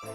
Come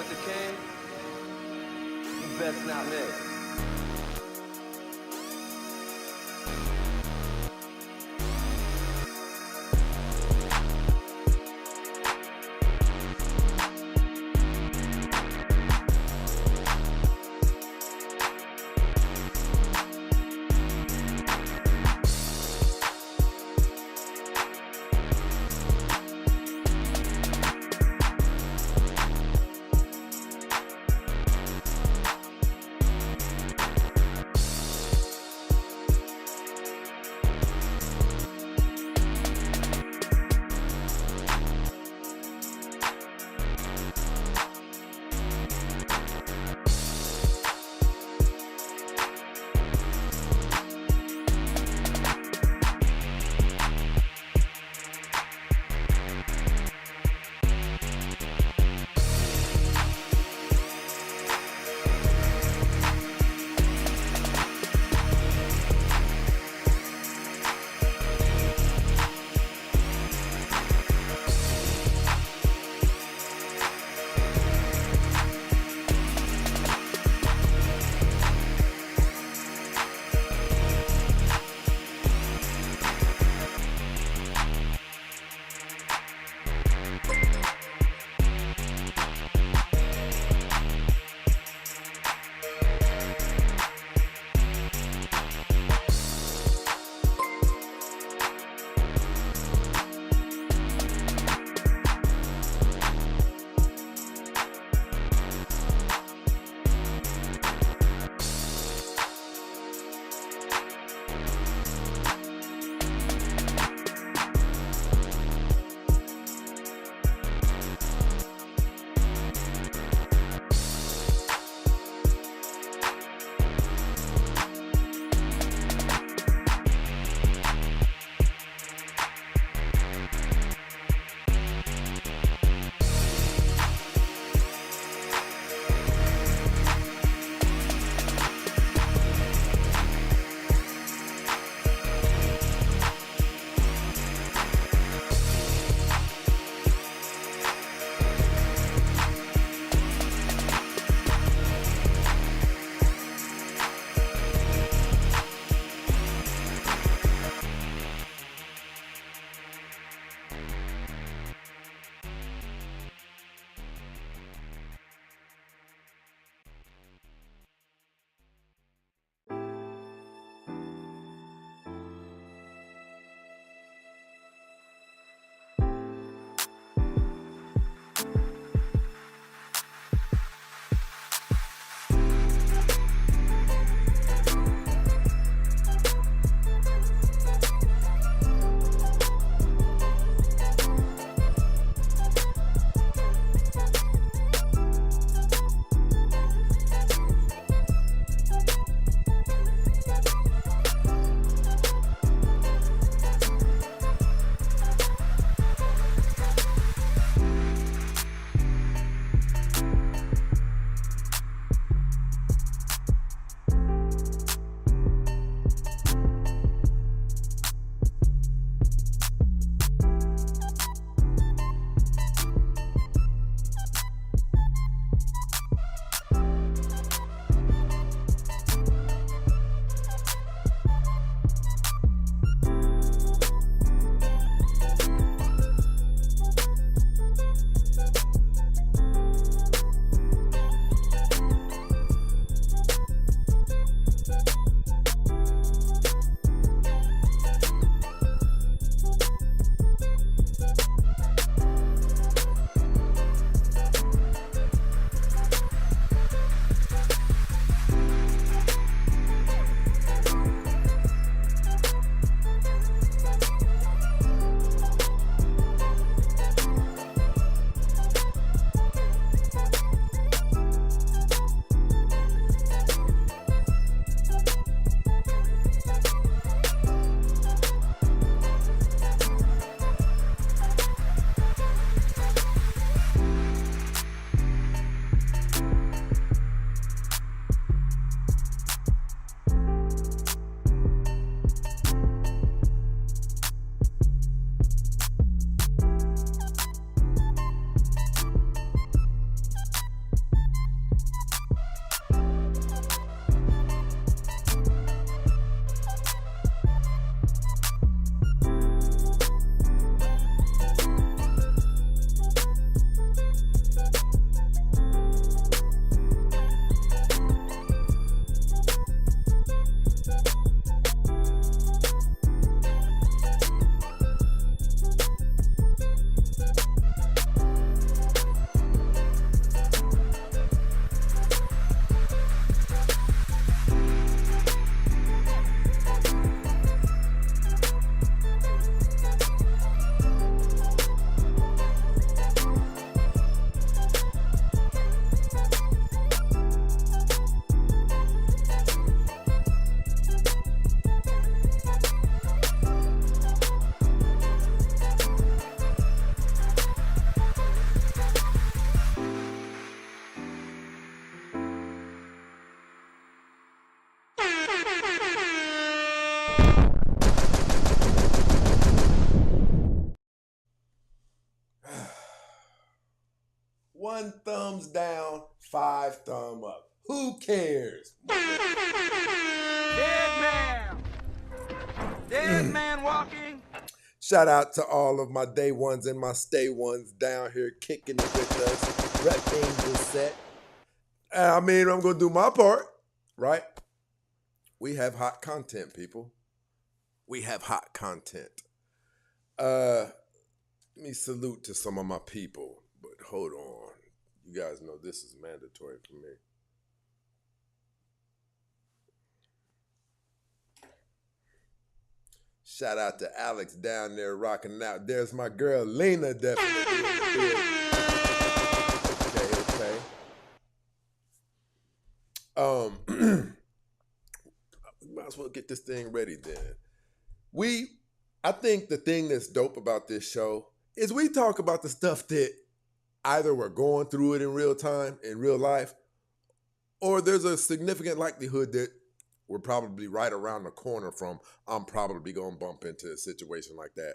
at the king, you best not miss. 1 thumbs down, 5 thumb up. Who cares? Dead man! Dead man walking! Shout out to all of my day ones and my stay ones down here kicking it with us, repping the set. I mean, I'm going to do my part, right? We have hot content, people. We have hot content. Let me salute to some of my people, but hold on. You guys know this is mandatory for me. Shout out to Alex down there rocking out. There's my girl Lena, definitely. Okay. We might as well get this thing ready then. I think the thing that's dope about this show is we talk about the stuff that either we're going through it in real time, in real life, or there's a significant likelihood that we're probably right around the corner from, I'm probably going to bump into a situation like that.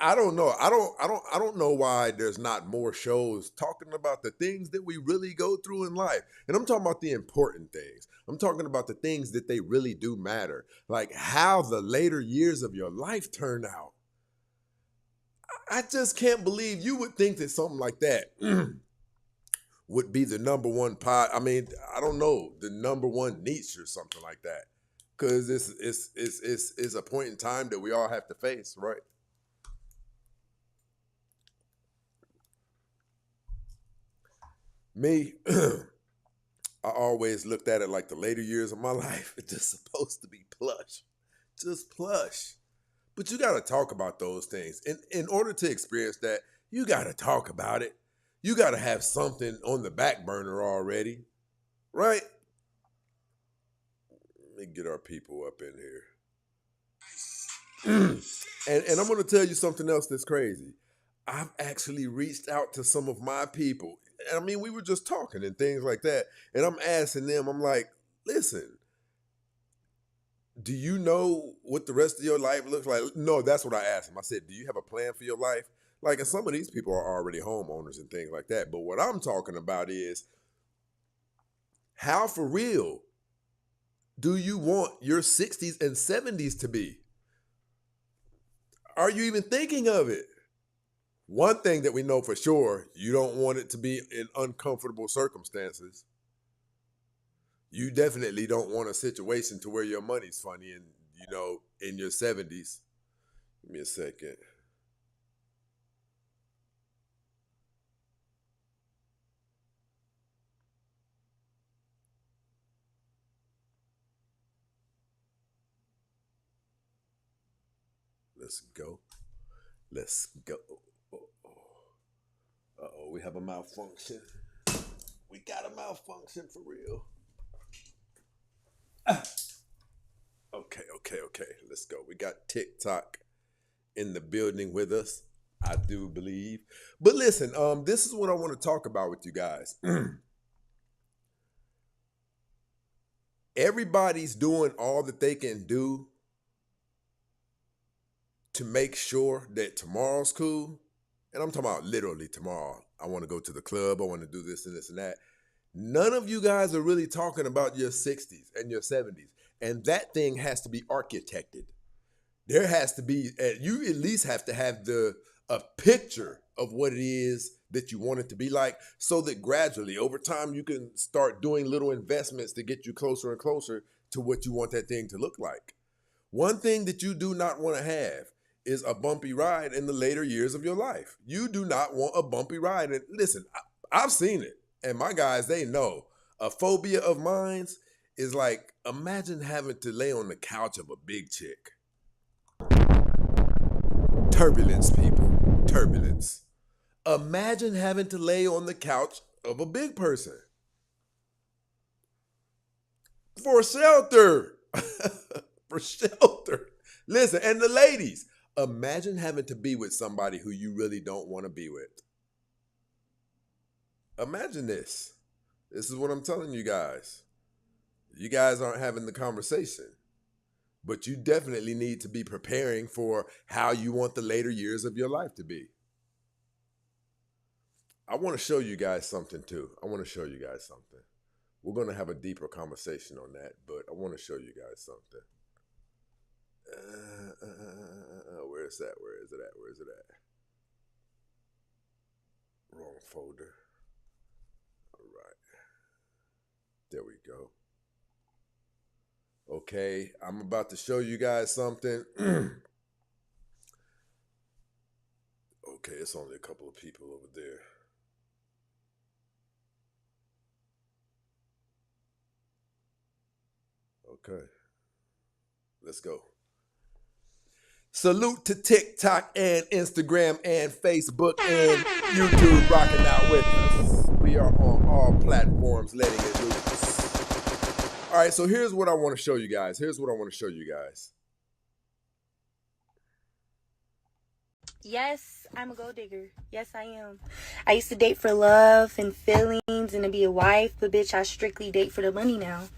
I don't know. I don't know why there's not more shows talking about the things that we really go through in life. And I'm talking about the important things. I'm talking about the things that they really do matter. Like how the later years of your life turn out. I just can't believe you would think that something like that would be the number one pod. I mean, I don't know, the number one niche or something like that. Because it's a point in time that we all have to face, right? Me, I always looked at it like the later years of my life, it's just supposed to be plush. Just plush. But you got to talk about those things. In order to experience that, you got to talk about it. You got to have something on the back burner already, right? Let me get our people up in here. And I'm going to tell you something else that's crazy. I've actually reached out to some of my people. I mean, we were just talking and things like that. And I'm asking them, I'm like, listen, do you know what the rest of your life looks like? No, that's what I asked them. I said, do you have a plan for your life? Like, and some of these people are already homeowners and things like that. But what I'm talking about is, how for real do you want your 60s and 70s to be? Are you even thinking of it? One thing that we know for sure, you don't want it to be in uncomfortable circumstances. You definitely don't want a situation to where your money's funny and, in your 70s. Give me a second. Let's go. Uh-oh, we have a malfunction. We got a malfunction for real. Okay. Let's go. We got TikTok in the building with us, I do believe. But listen, this is what I want to talk about with you guys. Everybody's doing all that they can do to make sure that tomorrow's cool. And I'm talking about literally tomorrow. I want to go to the club. I want to do this and this and that. None of you guys are really talking about your 60s and your 70s. And that thing has to be architected. There has to be, you at least have to have a picture of what it is that you want it to be like, so that gradually over time you can start doing little investments to get you closer and closer to what you want that thing to look like. One thing that you do not want to have is a bumpy ride in the later years of your life. You do not want a bumpy ride. And listen, I've seen it. And my guys, they know. A phobia of mine is like, imagine having to lay on the couch of a big chick. Turbulence, people. Turbulence. Imagine having to lay on the couch of a big person. For shelter. For shelter. Listen, and the ladies, imagine having to be with somebody who you really don't want to be with. Imagine this. This is what I'm telling you guys. You guys aren't having the conversation, but you definitely need to be preparing for how you want the later years of your life to be. I want to show you guys something too. I want to show you guys something. We're going to have a deeper conversation on that, but I want to show you guys something. Where is that? Where is it at? Where is it at? Wrong folder. All right. There we go. Okay, I'm about to show you guys something. Okay, it's only a couple of people over there. Okay, let's go. Salute to TikTok and Instagram and Facebook and YouTube rocking out with us. We are on all platforms letting it loose. All right, so here's what I want to show you guys. Yes, I'm a gold digger. Yes, I am. I used to date for love and feelings and to be a wife, but bitch, I strictly date for the money now.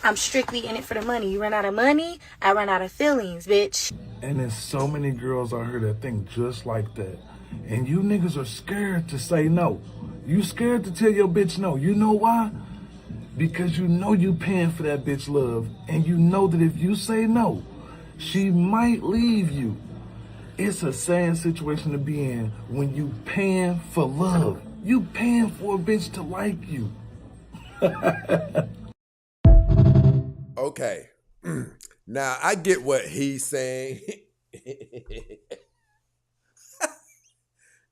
I'm strictly in it for the money. You run out of money, I run out of feelings, bitch. And there's so many girls out here that think just like that. And you niggas are scared to say no. You scared to tell your bitch no. You know why? Because you know you paying for that bitch love. And you know that if you say no, she might leave you. It's a sad situation to be in when you paying for love. You paying for a bitch to like you. Okay. Now, I get what he's saying.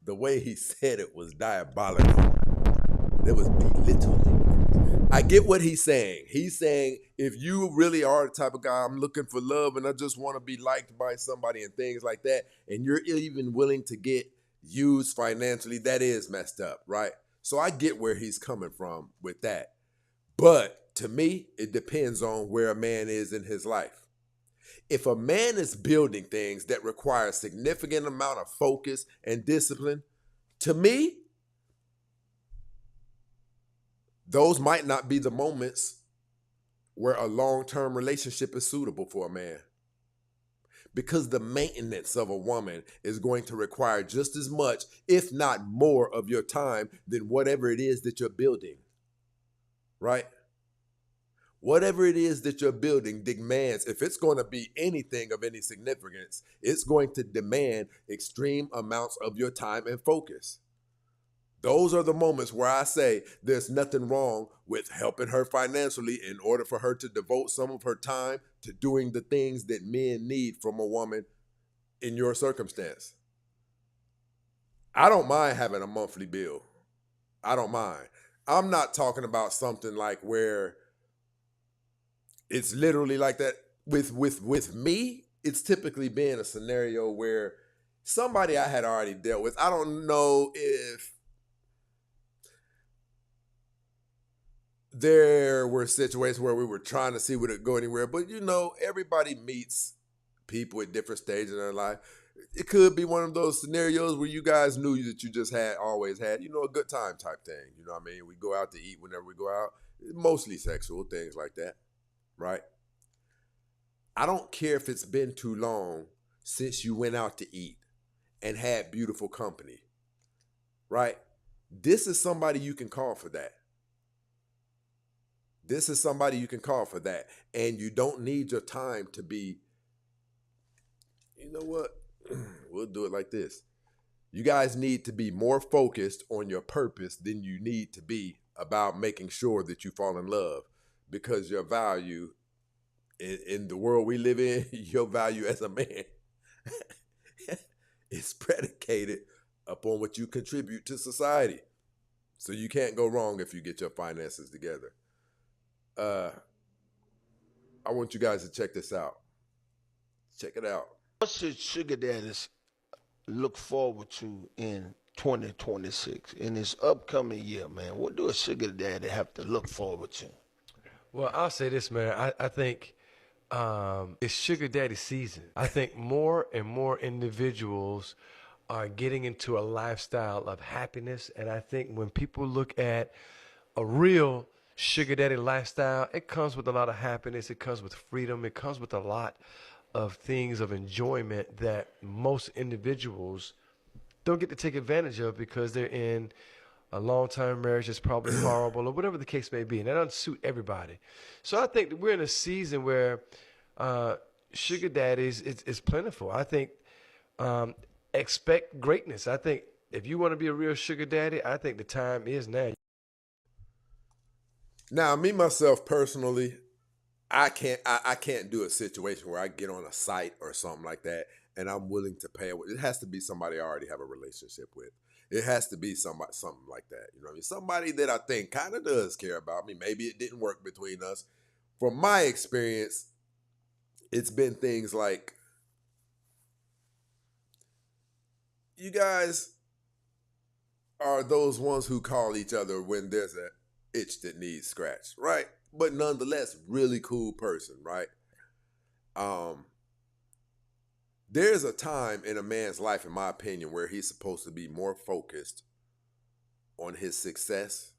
The way he said it was diabolical. It was belittling. I get what he's saying. He's saying, if you really are the type of guy, I'm looking for love and I just want to be liked by somebody and things like that, and you're even willing to get used financially, that is messed up, right? So I get where he's coming from with that. But to me, it depends on where a man is in his life. If a man is building things that require a significant amount of focus and discipline, to me, those might not be the moments where a long-term relationship is suitable for a man. Because the maintenance of a woman is going to require just as much, if not more, of your time than whatever it is that you're building. Right? Whatever it is that you're building demands, if it's going to be anything of any significance, it's going to demand extreme amounts of your time and focus. Those are the moments where I say there's nothing wrong with helping her financially in order for her to devote some of her time to doing the things that men need from a woman in your circumstance. I don't mind having a monthly bill. I don't mind. I'm not talking about something like where it's literally like that. With me, it's typically been a scenario where somebody I had already dealt with, I don't know if there were situations where we were trying to see would it go anywhere, but you know, everybody meets people at different stages in their life. It could be one of those scenarios where you guys knew that you just always had, a good time type thing. You know what I mean? We go out to eat whenever we go out, mostly sexual, things like that, right? I don't care if it's been too long since you went out to eat and had beautiful company, right? This is somebody you can call for that. This is somebody you can call for that. And you don't need your time to be, you know what? We'll do it like this. You guys need to be more focused on your purpose than you need to be about making sure that you fall in love, because your value in the world we live in, your value as a man is predicated upon what you contribute to society. So you can't go wrong if you get your finances together. I want you guys to check this out. Check it out. What should sugar daddies look forward to in 2026, in this upcoming year, man? What do a sugar daddy have to look forward to? Well, I'll say this, man. I think it's sugar daddy season. I think more and more individuals are getting into a lifestyle of happiness. And I think when people look at a real sugar daddy lifestyle, it comes with a lot of happiness. It comes with freedom. It comes with a lot of things of enjoyment that most individuals don't get to take advantage of because they're in a long-term marriage is probably horrible, or whatever the case may be, and that doesn't suit everybody. So I think that we're in a season where sugar daddies is plentiful. I think expect greatness. I think if you want to be a real sugar daddy, I think the time is now. Now, me myself personally, I can't do a situation where I get on a site or something like that and I'm willing to pay. It has to be somebody I already have a relationship with. It has to be something like that. You know what I mean? Somebody that I think kind of does care about me. Maybe it didn't work between us. From my experience, it's been things like, you guys are those ones who call each other when there's an itch that needs scratched, right? But nonetheless, really cool person, right? There's a time in a man's life, in my opinion, where he's supposed to be more focused on his success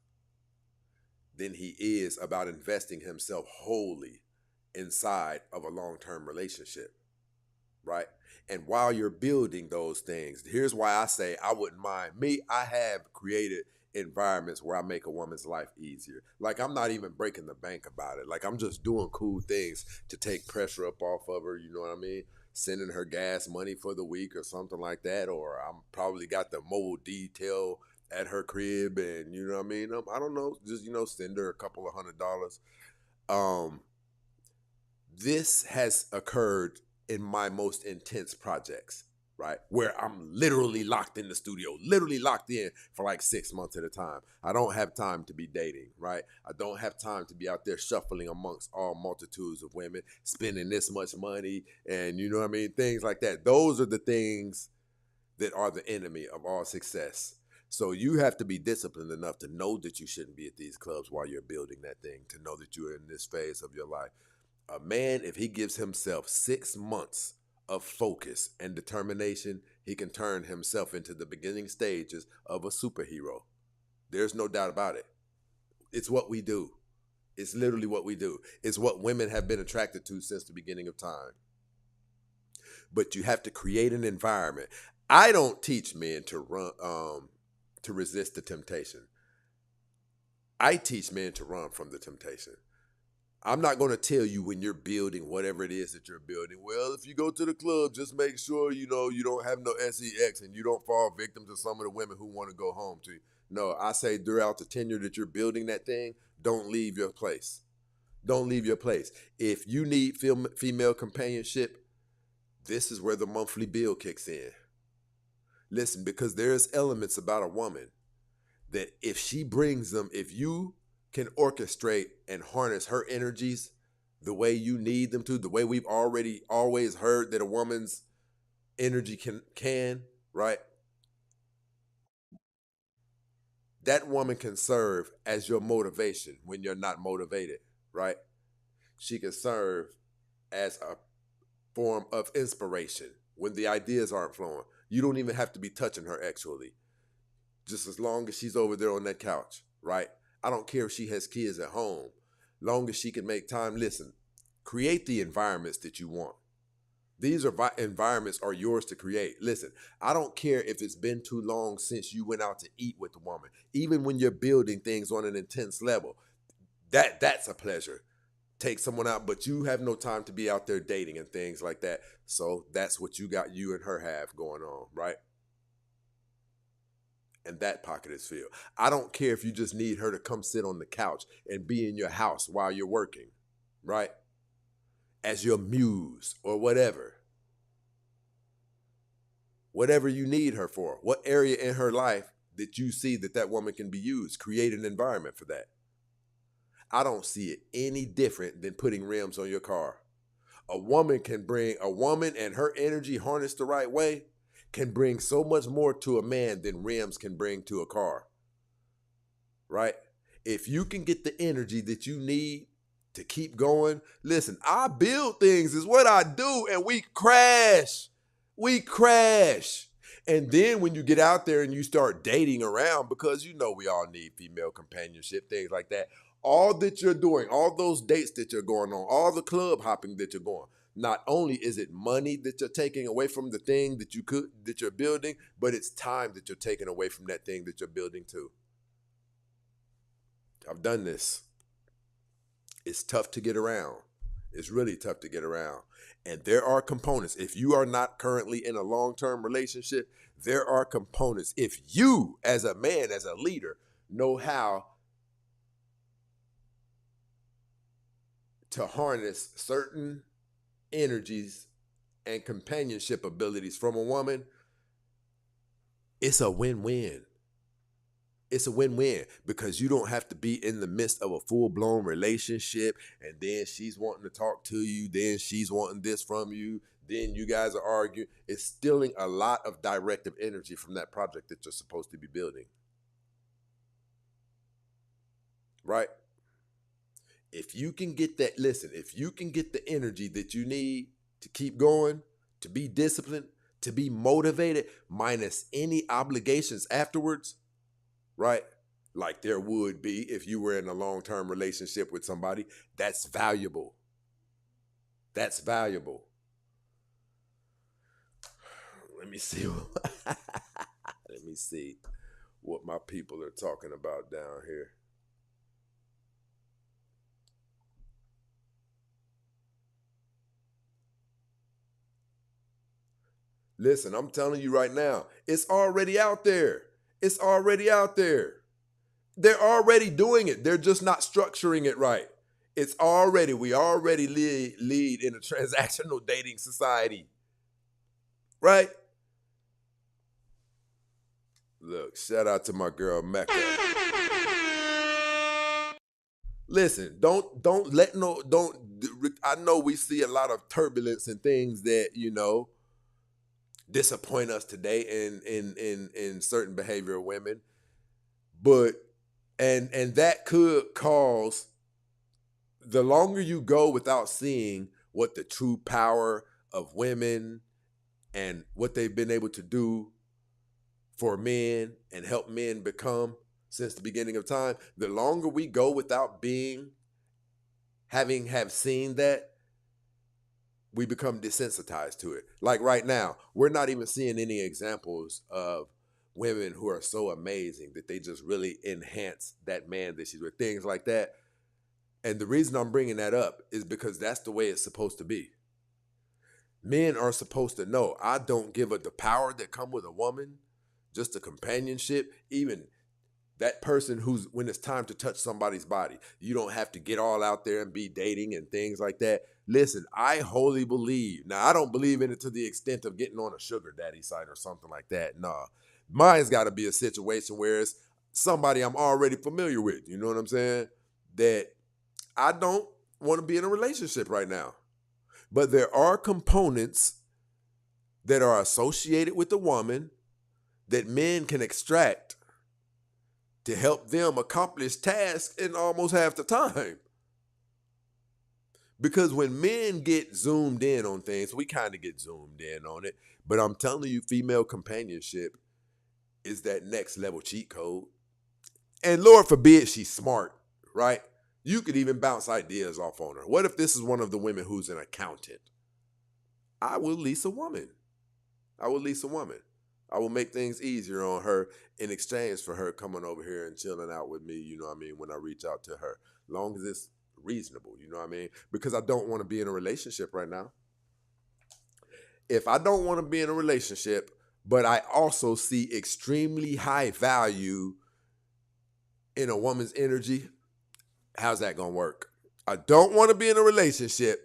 than he is about investing himself wholly inside of a long-term relationship, right? And while you're building those things, here's why I say I wouldn't mind. I have created environments where I make a woman's life easier. Like, I'm not even breaking the bank about it. Like, I'm just doing cool things to take pressure up off of her, you know what I mean? Sending her gas money for the week or something like that, or I'm probably got the mobile detail at her crib, and you know what I mean? I don't know, just, send her a couple of $100s. This has occurred in my most intense projects, right? Where I'm literally locked in the studio, literally locked in for like 6 months at a time. I don't have time to be dating, right? I don't have time to be out there shuffling amongst all multitudes of women, spending this much money, and you know what I mean? Things like that. Those are the things that are the enemy of all success. So you have to be disciplined enough to know that you shouldn't be at these clubs while you're building that thing, to know that you're in this phase of your life. A man, if he gives himself 6 months of focus and determination, he can turn himself into the beginning stages of a superhero. There's no doubt about it. It's what we do. It's literally what we do. It's what women have been attracted to since the beginning of time. But you have to create an environment. I don't teach men to resist the temptation. I teach men to run from the temptation. I'm not going to tell you when you're building whatever it is that you're building, well, if you go to the club, just make sure, you don't have no sex and you don't fall victim to some of the women who want to go home to you. No, I say throughout the tenure that you're building that thing, don't leave your place. Don't leave your place. If you need female companionship, this is where the monthly bill kicks in. Listen, because there's elements about a woman that if she brings them, if you can orchestrate and harness her energies the way you need them to, the way we've always heard that a woman's energy can, right? That woman can serve as your motivation when you're not motivated, right? She can serve as a form of inspiration when the ideas aren't flowing. You don't even have to be touching her actually. Just as long as she's over there on that couch, right? I don't care if she has kids at home. Long as she can make time. Listen, create the environments that you want. These environments are yours to create. Listen, I don't care if it's been too long since you went out to eat with a woman. Even when you're building things on an intense level, that's a pleasure. Take someone out, but you have no time to be out there dating and things like that. So that's what you and her have going on, right? And that pocket is filled. I don't care if you just need her to come sit on the couch and be in your house while you're working, right? As your muse or whatever. Whatever you need her for. What area in her life that you see that woman can be used. Create an environment for that. I don't see it any different than putting rims on your car. A woman and her energy harnessed the right way can bring so much more to a man than rims can bring to a car, right? If you can get the energy that you need to keep going, listen, I build things is what I do, and we crash. And then when you get out there and you start dating around, because we all need female companionship, things like that, all that you're doing, all those dates that you're going on, all the club hopping that you're going, not only is it money that you're taking away from the thing that you're building, but it's time that you're taking away from that thing that you're building too. I've done this. It's tough to get around. It's really tough to get around. And there are components. If you are not currently in a long-term relationship, there are components. If you, as a man, as a leader, know how to harness certain energies and companionship abilities from a woman, it's a win-win. It's a win-win because you don't have to be in the midst of a full-blown relationship and then she's wanting to talk to you, then she's wanting this from you, then you guys are arguing. It's stealing a lot of directive energy from that project that you're supposed to be building. Right? If you can get that, listen, if you can get the energy that you need to keep going, to be disciplined, to be motivated, minus any obligations afterwards, right? Like there would be if you were in a long-term relationship with somebody, that's valuable. That's valuable. Let me see. Let me see what my people are talking about down here. Listen, I'm telling you right now, it's already out there. It's already out there. They're already doing it. They're just not structuring it right. It's already, we already lead in a transactional dating society. Right? Look, shout out to my girl Mecca. Listen, I know we see a lot of turbulence and things that, you know, disappoint us today in certain behavior of women. But and that could cause, the longer you go without seeing what the true power of women and what they've been able to do for men and help men become since the beginning of time, the longer we go without have seen that, we become desensitized to it. Like right now, we're not even seeing any examples of women who are so amazing that they just really enhance that man that she's with, things like that. And the reason I'm bringing that up is because that's the way it's supposed to be. Men are supposed to know, I don't give the power that come with a woman, just the companionship, even that person who's, when it's time to touch somebody's body, you don't have to get all out there and be dating and things like that. Listen, I wholly believe, now I don't believe in it to the extent of getting on a sugar daddy site or something like that. Nah, mine's got to be a situation where it's somebody I'm already familiar with. You know what I'm saying? That I don't want to be in a relationship right now. But there are components that are associated with the woman that men can extract to help them accomplish tasks in almost half the time. Because when men get zoomed in on things, we kind of get zoomed in on it. But I'm telling you, female companionship is that next level cheat code. And Lord forbid she's smart, right? You could even bounce ideas off on her. What if this is one of the women who's an accountant? I will lease a woman. I will make things easier on her in exchange for her coming over here and chilling out with me, you know what I mean, when I reach out to her. Long as it's reasonable, you know what I mean? Because I don't want to be in a relationship right now. If I don't want to be in a relationship, but I also see extremely high value in a woman's energy, how's that going to work? I don't want to be in a relationship,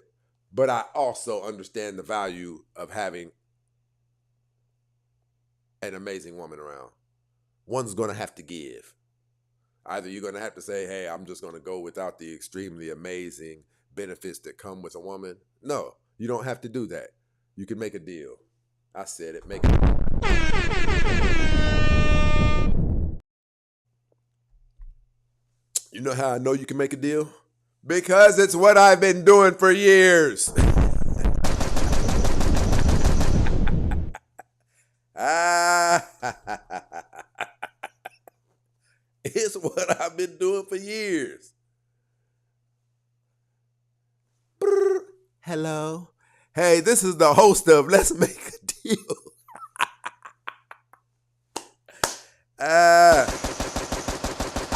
but I also understand the value of having an amazing woman around. One's going to have to give. Either you're going to have to say, hey, I'm just going to go without the extremely amazing benefits that come with a woman. No, you don't have to do that. You can make a deal. I said it, make a deal. You know how I know you can make a deal? Because it's what I've been doing for years. It's what I've been doing for years. Brr. Hello. Hey, this is the host of Let's Make a Deal.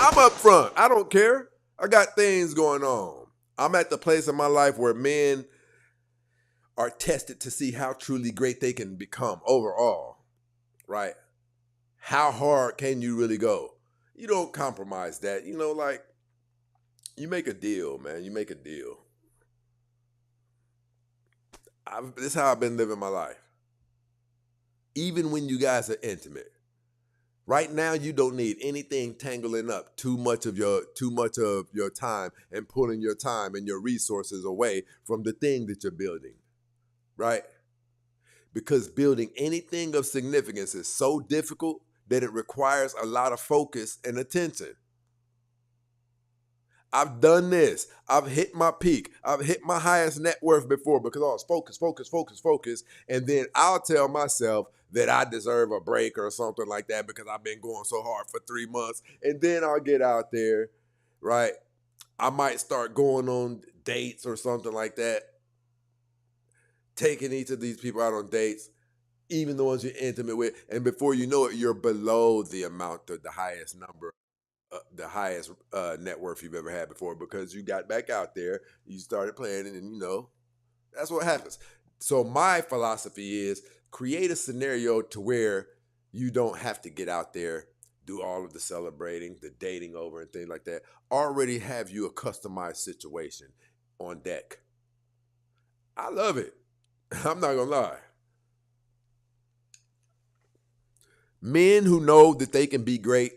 I'm up front. I don't care. I got things going on. I'm at the place in my life where men are tested to see how truly great they can become overall, right? How hard can you really go? You don't compromise that. You know, like, you make a deal, man. You make a deal. This is how I've been living my life. Even when you guys are intimate. Right now, you don't need anything tangling up too much of your time and pulling your time and your resources away from the thing that you're building, right? Because building anything of significance is so difficult that it requires a lot of focus and attention. I've done this. I've hit my peak. I've hit my highest net worth before because I was focused. And then I'll tell myself that I deserve a break or something like that because I've been going so hard for 3 months. And then I'll get out there, right? I might start going on dates or something like that. Taking each of these people out on dates, even the ones you're intimate with. And before you know it, you're below the amount of the highest number. The highest net worth you've ever had before because you got back out there, you started playing, and you know, that's what happens. So my philosophy is create a scenario to where you don't have to get out there, do all of the celebrating, the dating over and things like that. Already have you a customized situation on deck. I love it. I'm not gonna lie. Men who know that they can be great,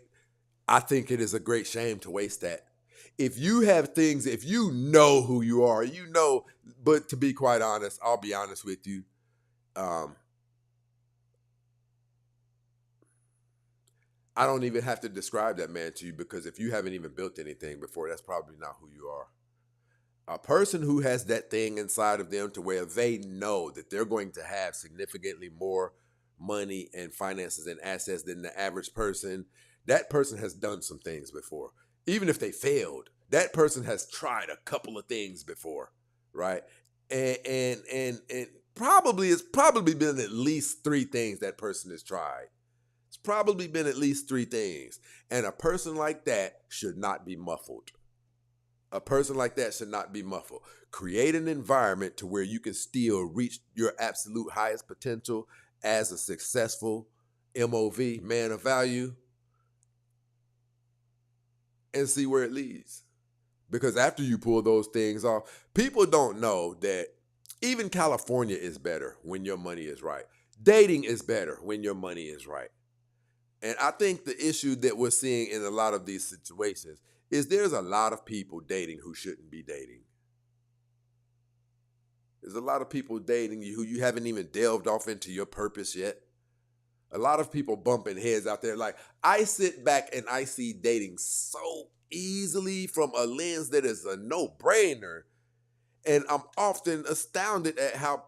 I think it is a great shame to waste that. If you have things, if you know who you are, you know, but to be quite honest, I'll be honest with you. I don't even have to describe that man to you because if you haven't even built anything before, that's probably not who you are. A person who has that thing inside of them to where they know that they're going to have significantly more money and finances and assets than the average person, that person has done some things before. Even if they failed, that person has tried a couple of things before, right? And probably it's probably been at least 3 things that person has tried. It's probably been at least 3 things. And a person like that should not be muffled. A person like that should not be muffled. Create an environment to where you can still reach your absolute highest potential as a successful MOV, man of value, and see where it leads. Because after you pull those things off, people don't know that even California is better when your money is right. Dating is better when your money is right. And I think the issue that we're seeing in a lot of these situations is there's a lot of people dating who shouldn't be dating. There's a lot of people dating you who you haven't even delved off into your purpose yet. A lot of people bumping heads out there. Like, I sit back and I see dating so easily from a lens that is a no-brainer. And I'm often astounded at how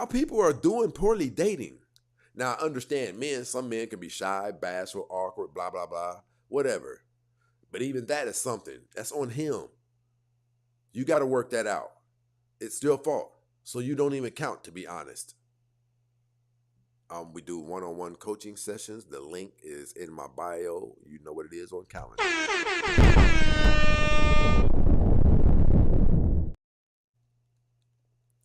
people are doing poorly dating. Now, I understand some men can be shy, bashful, awkward, blah, blah, blah, whatever. But even that is something. That's on him. You got to work that out. It's your fault. So you don't even count, to be honest. We do one-on-one coaching sessions. The link is in my bio. You know what it is on calendar.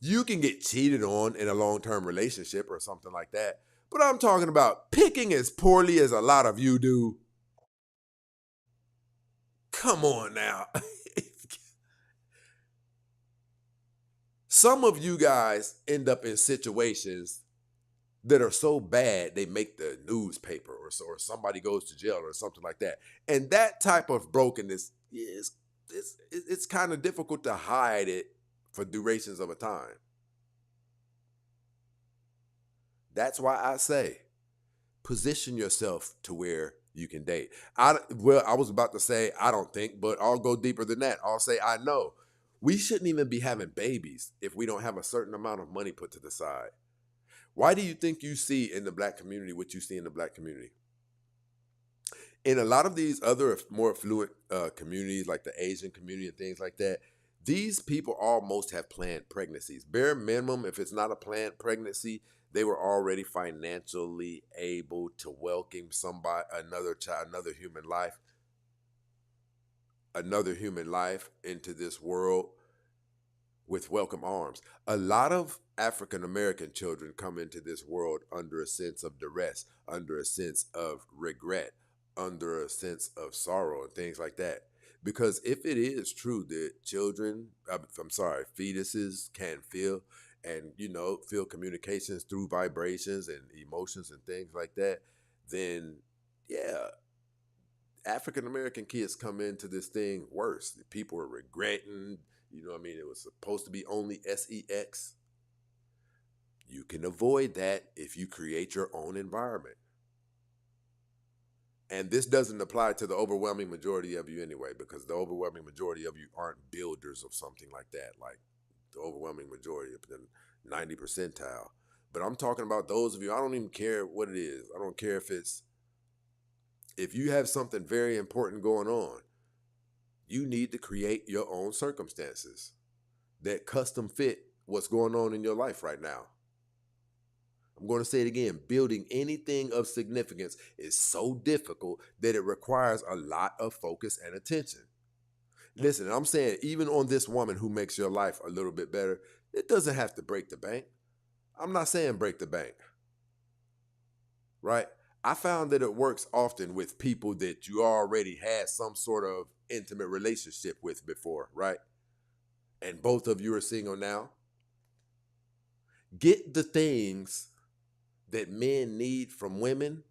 You can get cheated on in a long-term relationship or something like that. But I'm talking about picking as poorly as a lot of you do. Come on now. Some of you guys end up in situations that are so bad they make the newspaper or somebody goes to jail or something like that. And that type of brokenness it's kind of difficult to hide it for durations of a time. That's why I say position yourself to where you can date. I was about to say I don't think, but I'll go deeper than that. I'll say I know. We shouldn't even be having babies if we don't have a certain amount of money put to the side. Why do you think you see in the black community what you see in the black community? In a lot of these other more affluent communities like the Asian community and things like that, these people almost have planned pregnancies. Bare minimum, if it's not a planned pregnancy, They were already financially able to welcome somebody, another child, another human life into this world with welcome arms. A lot of African American children come into this world under a sense of duress, under a sense of regret, under a sense of sorrow and things like that. Because if it is true that fetuses can feel and, feel communications through vibrations and emotions and things like that, then yeah, African American kids come into this thing worse. People are regretting, it was supposed to be only sex. You can avoid that if you create your own environment. And this doesn't apply to the overwhelming majority of you anyway, because the overwhelming majority of you aren't builders of something like that, like the overwhelming majority of the 90 percentile. But I'm talking about those of you, I don't even care what it is. I don't care if you have something very important going on, you need to create your own circumstances that custom fit what's going on in your life right now. I'm going to say it again. Building anything of significance is so difficult that it requires a lot of focus and attention. Listen, I'm saying even on this woman who makes your life a little bit better, it doesn't have to break the bank. I'm not saying break the bank, right? I found that it works often with people that you already had some sort of intimate relationship with before, right? And both of you are single now. Get the things that men need from women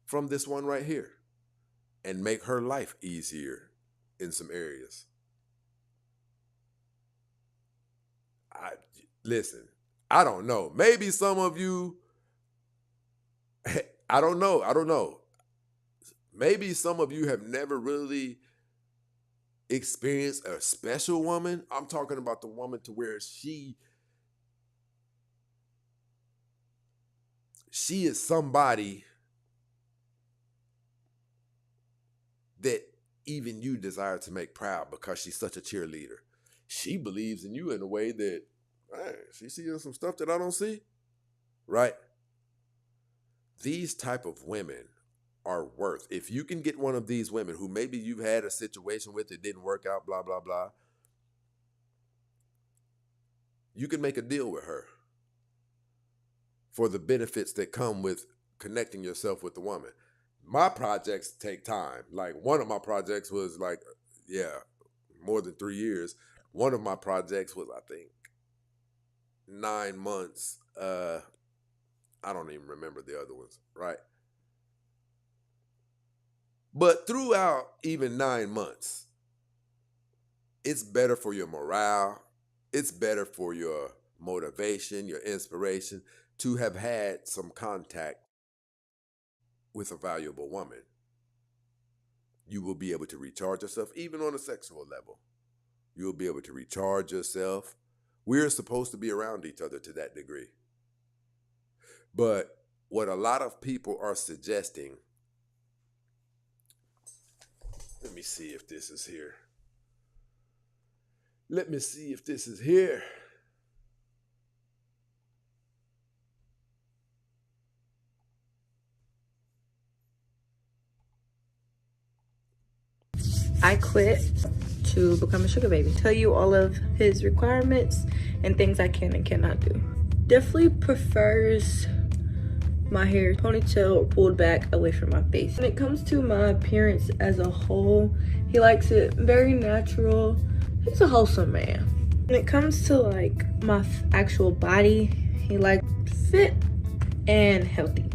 from this one right here and make her life easier in some areas. Listen, I don't know. Maybe some of you, I don't know. Maybe some of you have never really experienced a special woman. I'm talking about the woman to where she is somebody that even you desire to make proud because she's such a cheerleader. She believes in you in a way that, she sees some stuff that I don't see, right? These type of women are worth, if you can get one of these women who maybe you've had a situation with, it didn't work out, blah, blah, blah, you can make a deal with her for the benefits that come with connecting yourself with the woman. My projects take time. Like one of my projects was more than 3 years. One of my projects was, I think, 9 months. I don't even remember the other ones, right? But throughout even 9 months, it's better for your morale. It's better for your motivation, your inspiration, to have had some contact with a valuable woman. You will be able to recharge yourself, even on a sexual level. You will be able to recharge yourself. We're supposed to be around each other to that degree. But what a lot of people are suggesting, let me see if this is here. I quit to become a sugar baby. Tell you all of his requirements and things I can and cannot do. Definitely prefers my hair ponytail or pulled back away from my face. When it comes to my appearance as a whole, he likes it very natural. He's a wholesome man. When it comes to like my actual body, he likes fit and healthy.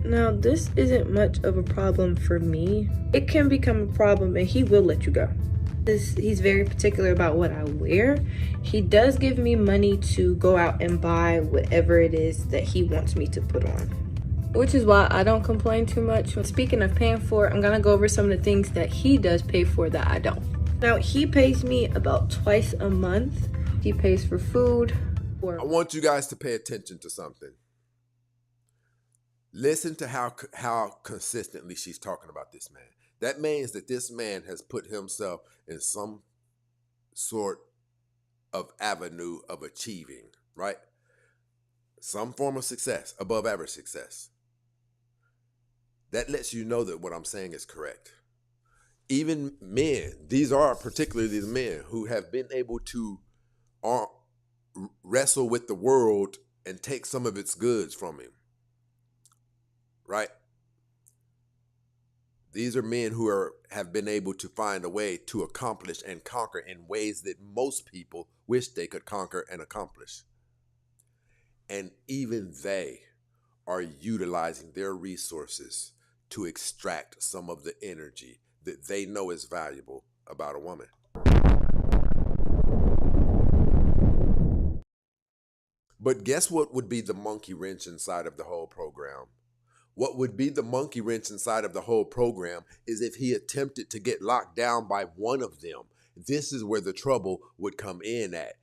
Now, this isn't much of a problem for me. It can become a problem and he will let you go. He's very particular about what I wear. He does give me money to go out and buy whatever it is that he wants me to put on, which is why I don't complain too much. Speaking of paying for, I'm gonna go over some of the things that he does pay for that I don't. Now, he pays me about twice a month. He pays for food. I want you guys to pay attention to something. Listen to how consistently she's talking about this man. That means that this man has put himself in some sort of avenue of achieving, right? some form of success, above average success, that lets you know that what I'm saying is correct. Even men, these are particularly the men who have been able to wrestle with the world and take some of its goods from him, right? These are men who have been able to find a way to accomplish and conquer in ways that most people wish they could conquer and accomplish. And even they are utilizing their resources to extract some of the energy that they know is valuable about a woman. But guess what would be the monkey wrench inside of the whole program? What would be the monkey wrench inside of the whole program is if he attempted to get locked down by one of them. This is where the trouble would come in at.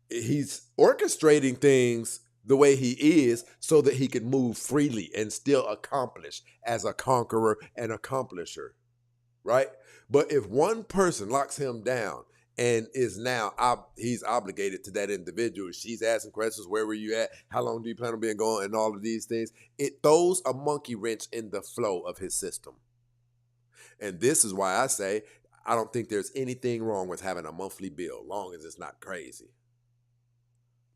He's orchestrating things the way he is so that he can move freely and still accomplish as a conqueror and accomplisher, right? But if one person locks him down and is now, he's obligated to that individual, she's asking questions, where were you at? How long do you plan on being gone? And all of these things, it throws a monkey wrench in the flow of his system. And this is why I say, I don't think there's anything wrong with having a monthly bill, long as it's not crazy.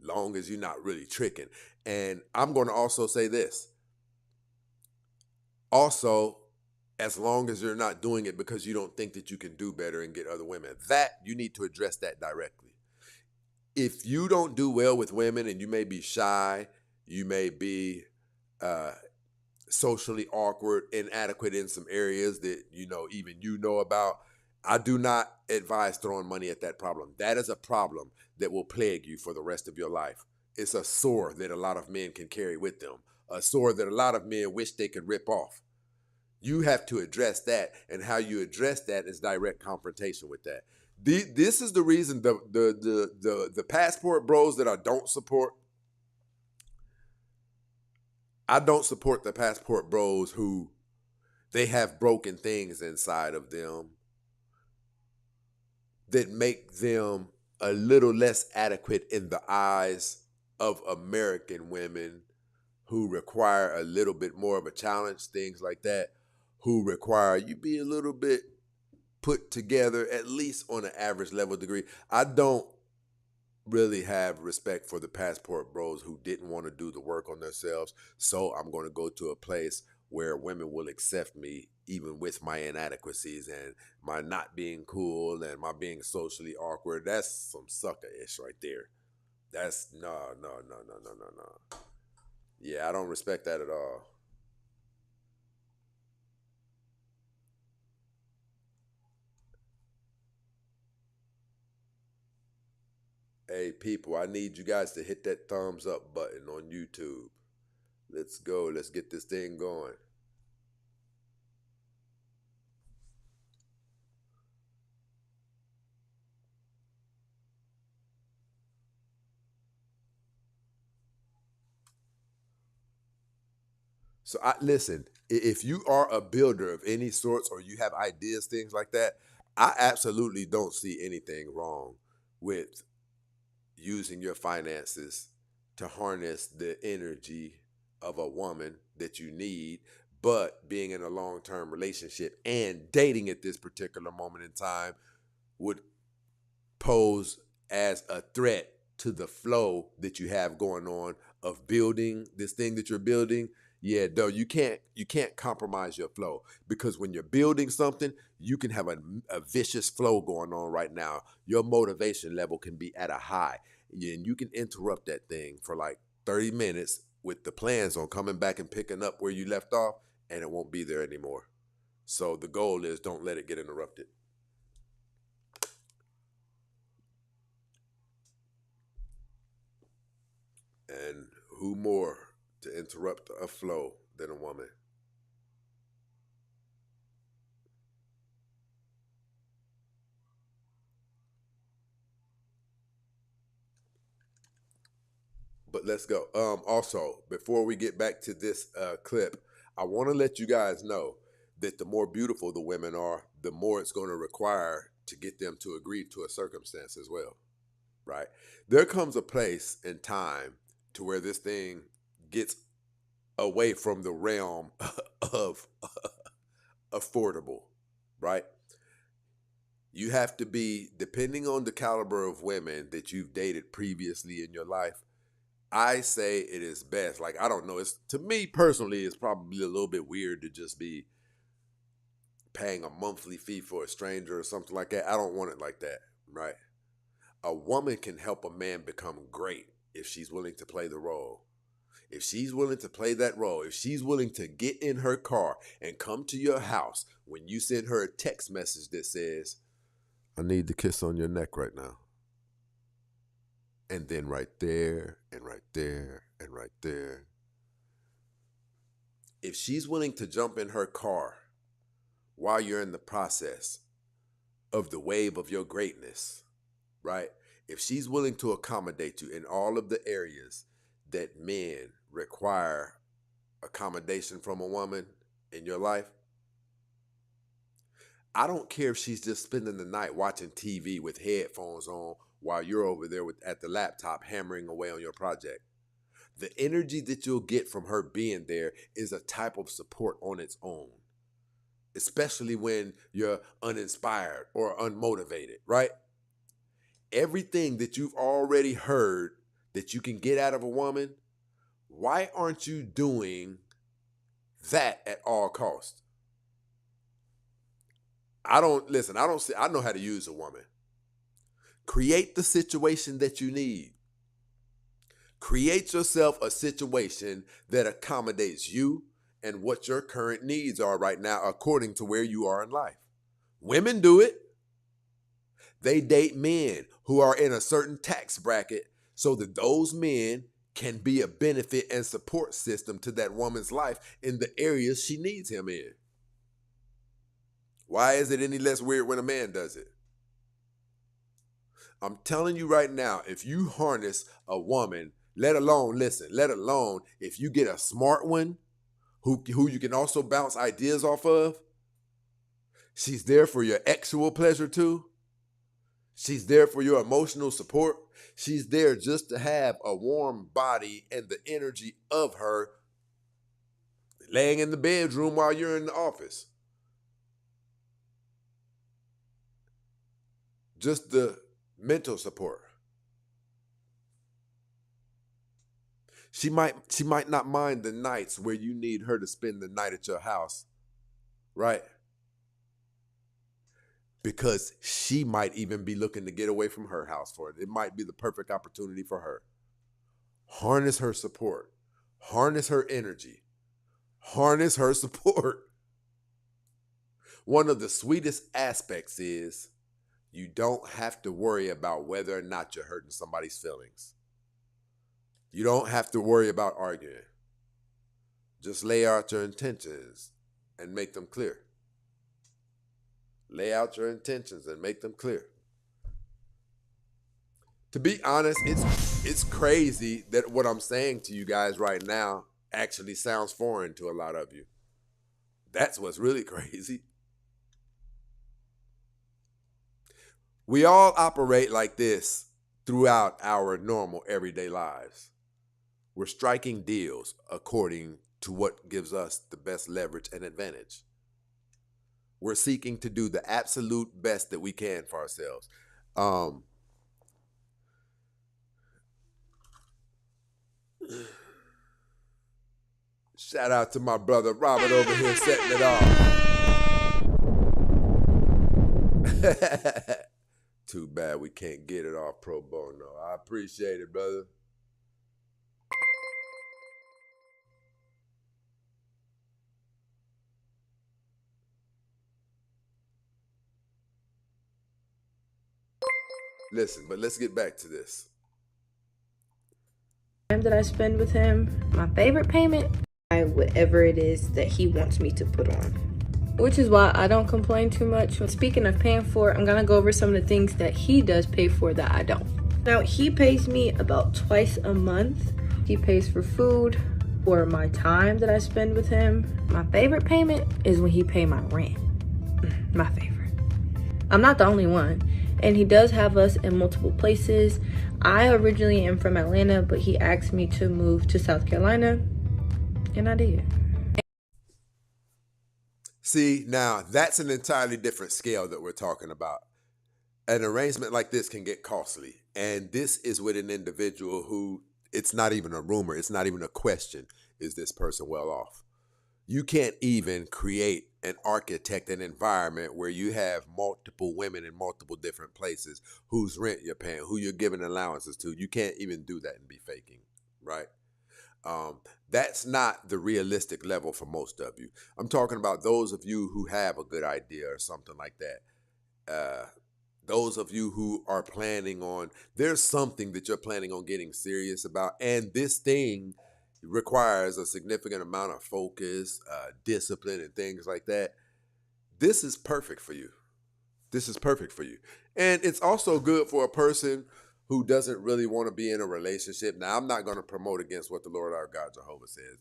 Long as you're not really tricking. And I'm going to also say this. Also, as long as you're not doing it because you don't think that you can do better and get other women, that you need to address that directly. If you don't do well with women and you may be shy, you may be socially awkward, inadequate in some areas that even you know about, I do not advise throwing money at that problem. That is a problem that will plague you for the rest of your life. It's a sore that a lot of men can carry with them, a sore that a lot of men wish they could rip off. You have to address that, and how you address that is direct confrontation with that. This is the reason the passport bros that I don't support the passport bros who they have broken things inside of them that make them a little less adequate in the eyes of American women who require a little bit more of a challenge, things like that, who require you be a little bit put together, at least on an average level degree. I don't really have respect for the passport bros who didn't want to do the work on themselves, so I'm going to go to a place where women will accept me even with my inadequacies and my not being cool and my being socially awkward. That's some sucker-ish right there. That's no. Yeah, I don't respect that at all. Hey, people, I need you guys to hit that thumbs up button on YouTube. Let's go. Let's get this thing going. So listen, if you are a builder of any sorts or you have ideas, things like that, I absolutely don't see anything wrong with using your finances to harness the energy of a woman that you need, but being in a long-term relationship and dating at this particular moment in time would pose as a threat to the flow that you have going on of building this thing that you're building. Yeah, though you can't compromise your flow, because when you're building something, you can have a vicious flow going on right now. Your motivation level can be at a high, and you can interrupt that thing for like 30 minutes with the plans on coming back and picking up where you left off, and it won't be there anymore. So the goal is don't let it get interrupted. And who more to interrupt a flow than a woman? But let's go. Also, before we get back to this clip, I want to let you guys know that the more beautiful the women are, the more it's going to require to get them to agree to a circumstance as well, right? There comes a place and time to where this thing gets away from the realm of affordable, right? You have to be, depending on the caliber of women that you've dated previously in your life, I say it is best. Like, I don't know, it's, to me personally, it's probably a little bit weird to just be paying a monthly fee for a stranger or something like that. I don't want it like that, right? A woman can help a man become great if she's willing to play the role. If she's willing to play that role, if she's willing to get in her car and come to your house when you send her a text message that says, I need the kiss on your neck right now. And then right there, and right there, and right there. If she's willing to jump in her car while you're in the process of the wave of your greatness, right? If she's willing to accommodate you in all of the areas that men require accommodation from a woman in your life, I don't care if she's just spending the night watching TV with headphones on while you're over there at the laptop hammering away on your project. The energy that you'll get from her being there is a type of support on its own, especially when you're uninspired or unmotivated, right? Everything that you've already heard that you can get out of a woman, why aren't you doing that at all costs? I know how to use a woman. Create the situation that you need. Create yourself a situation that accommodates you and what your current needs are right now according to where you are in life. Women do it. They date men who are in a certain tax bracket so that those men can be a benefit and support system to that woman's life in the areas she needs him in. Why is it any less weird when a man does it? I'm telling you right now, if you harness a woman, let alone if you get a smart one who you can also bounce ideas off of, she's there for your sexual pleasure too. She's there for your emotional support. She's there just to have a warm body and the energy of her laying in the bedroom while you're in the office. Just the mental support. She might not mind the nights where you need her to spend the night at your house, right? Because she might even be looking to get away from her house for it. It might be the perfect opportunity for her. Harness her support. Harness her energy. Harness her support. One of the sweetest aspects is you don't have to worry about whether or not you're hurting somebody's feelings. You don't have to worry about arguing. Just lay out your intentions and make them clear. Lay out your intentions and make them clear. To be honest, it's crazy that what I'm saying to you guys right now actually sounds foreign to a lot of you. That's what's really crazy. We all operate like this throughout our normal everyday lives. We're striking deals according to what gives us the best leverage and advantage. We're seeking to do the absolute best that we can for ourselves. Shout out to my brother Robert over here setting it off. Too bad we can't get it off pro bono. I appreciate it, brother. Listen, but let's get back to this. Time that I spend with him, my favorite payment, whatever it is that he wants me to put on. Which is why I don't complain too much. Speaking of paying for, I'm gonna go over some of the things that he does pay for that I don't. Now, he pays me about twice a month. He pays for food, or my time that I spend with him. My favorite payment is when he pays my rent. My favorite. I'm not the only one. and he does have us in multiple places. I originally am from Atlanta, but he asked me to move to South Carolina, and I did. See, now that's an entirely different scale that we're talking about. An arrangement like this can get costly. And this is with an individual who, it's not even a rumor, it's not even a question, is this person well off? You can't even create and architect an environment where you have multiple women in multiple different places whose rent you're paying, who you're giving allowances to. You can't even do that and be faking, right? That's not the realistic level for most of you. I'm talking about those of you who have a good idea or something like that. Those of you who are planning on, there's something that you're planning on getting serious about, and this thing requires a significant amount of focus, discipline, and things like that. This is perfect for you. This is perfect for you. And it's also good for a person who doesn't really want to be in a relationship. Now, I'm not going to promote against what the Lord our God Jehovah says.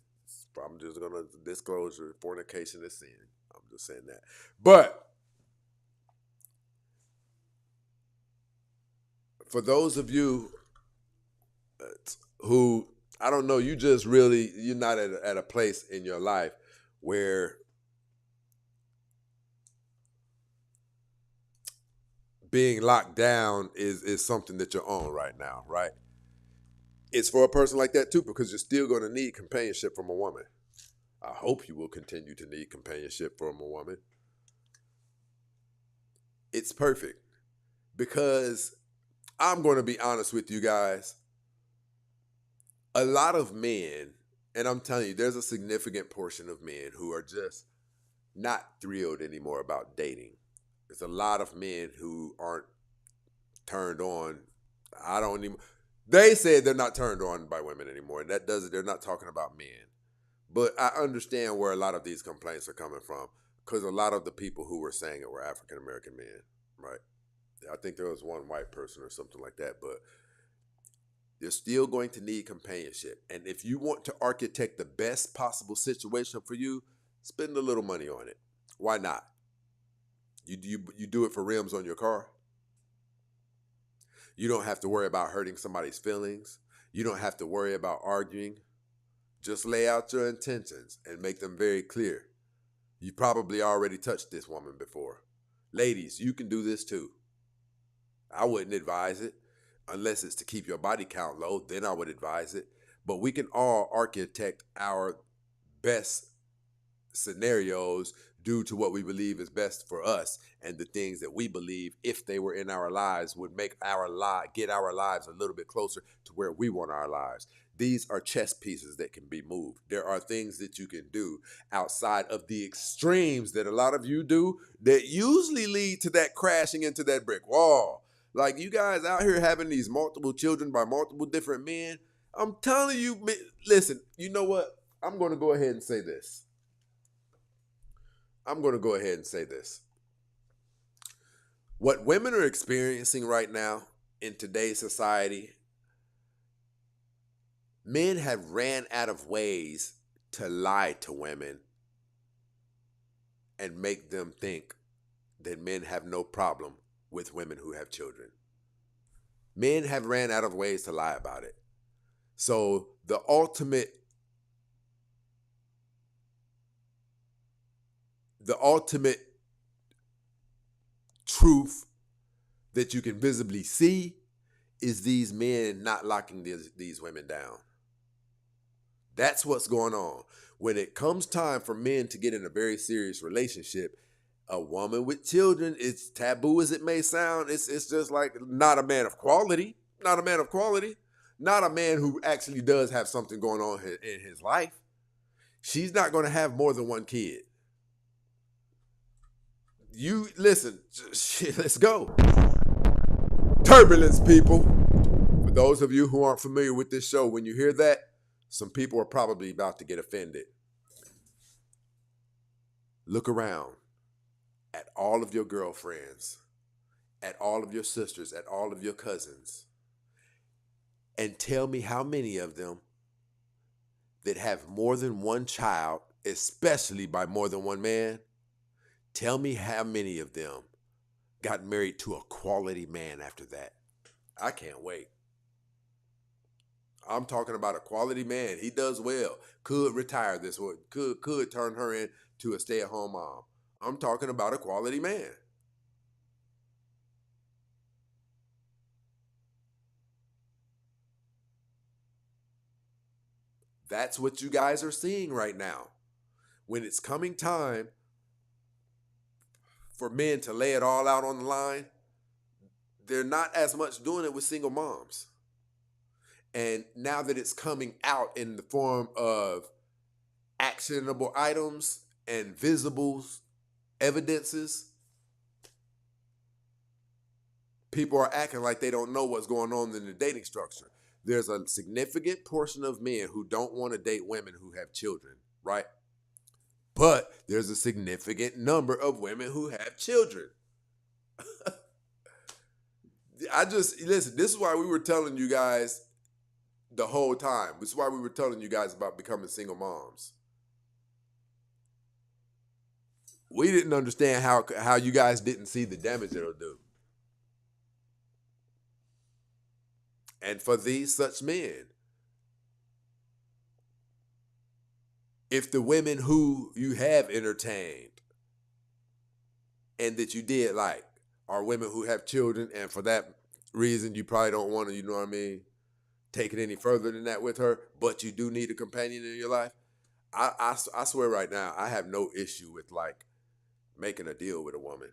I'm just going to disclose fornication is sin. I'm just saying that. But for those of you who, I don't know, you just really, you're not at a place in your life where being locked down is something that you're on right now, right? It's for a person like that too, because you're still going to need companionship from a woman. I hope you will continue to need companionship from a woman. It's perfect because I'm going to be honest with you guys. A lot of men, and I'm telling you, there's a significant portion of men who are just not thrilled anymore about dating. There's a lot of men who aren't turned on. They said they're not turned on by women anymore. And they're not talking about men. But I understand where a lot of these complaints are coming from, because a lot of the people who were saying it were African American men, right? I think there was one white person or something like that, but you're still going to need companionship. And if you want to architect the best possible situation for you, spend a little money on it. Why not? You do it for rims on your car. You don't have to worry about hurting somebody's feelings. You don't have to worry about arguing. Just lay out your intentions and make them very clear. You probably already touched this woman before. Ladies, you can do this too. I wouldn't advise it unless it's to keep your body count low. Then I would advise it. But we can all architect our best scenarios due to what we believe is best for us and the things that we believe, if they were in our lives, would make get our lives a little bit closer to where we want our lives. These are chess pieces that can be moved. There are things that you can do outside of the extremes that a lot of you do that usually lead to that crashing into that brick wall. Like you guys out here having these multiple children by multiple different men. I'm telling you, listen, you know what? I'm going to go ahead and say this. What women are experiencing right now in today's society, men have ran out of ways to lie to women and make them think that men have no problem with women who have children. Men have ran out of ways to lie about it. So the ultimate truth that you can visibly see is these men not locking these women down. That's what's going on. When it comes time for men to get in a very serious relationship, a woman with children, it's taboo as it may sound, it's just like not a man of quality, not a man who actually does have something going on in his life. She's not going to have more than one kid. You listen, shit, let's go. Turbulence, people. For those of you who aren't familiar with this show, when you hear that, some people are probably about to get offended. Look around at all of your girlfriends, at all of your sisters, at all of your cousins, and tell me how many of them that have more than one child, especially by more than one man, tell me how many of them got married to a quality man after that. I can't wait. I'm talking about a quality man. He does well. Could retire this way. Could turn her into a stay-at-home mom. I'm talking about a quality man. That's what you guys are seeing right now. When it's coming time for men to lay it all out on the line, they're not as much doing it with single moms. And now that it's coming out in the form of actionable items and visible evidences, people are acting like they don't know what's going on in the dating structure. There's a significant portion of men who don't want to date women who have children, right? But there's a significant number of women who have children. Listen, this is why we were telling you guys the whole time. This is why we were telling you guys about becoming single moms. We didn't understand how you guys didn't see the damage it'll do. And for these such men, if the women who you have entertained and that you did like are women who have children, and for that reason you probably don't want to, you know what I mean, take it any further than that with her, but you do need a companion in your life, I swear right now, I have no issue with like making a deal with a woman.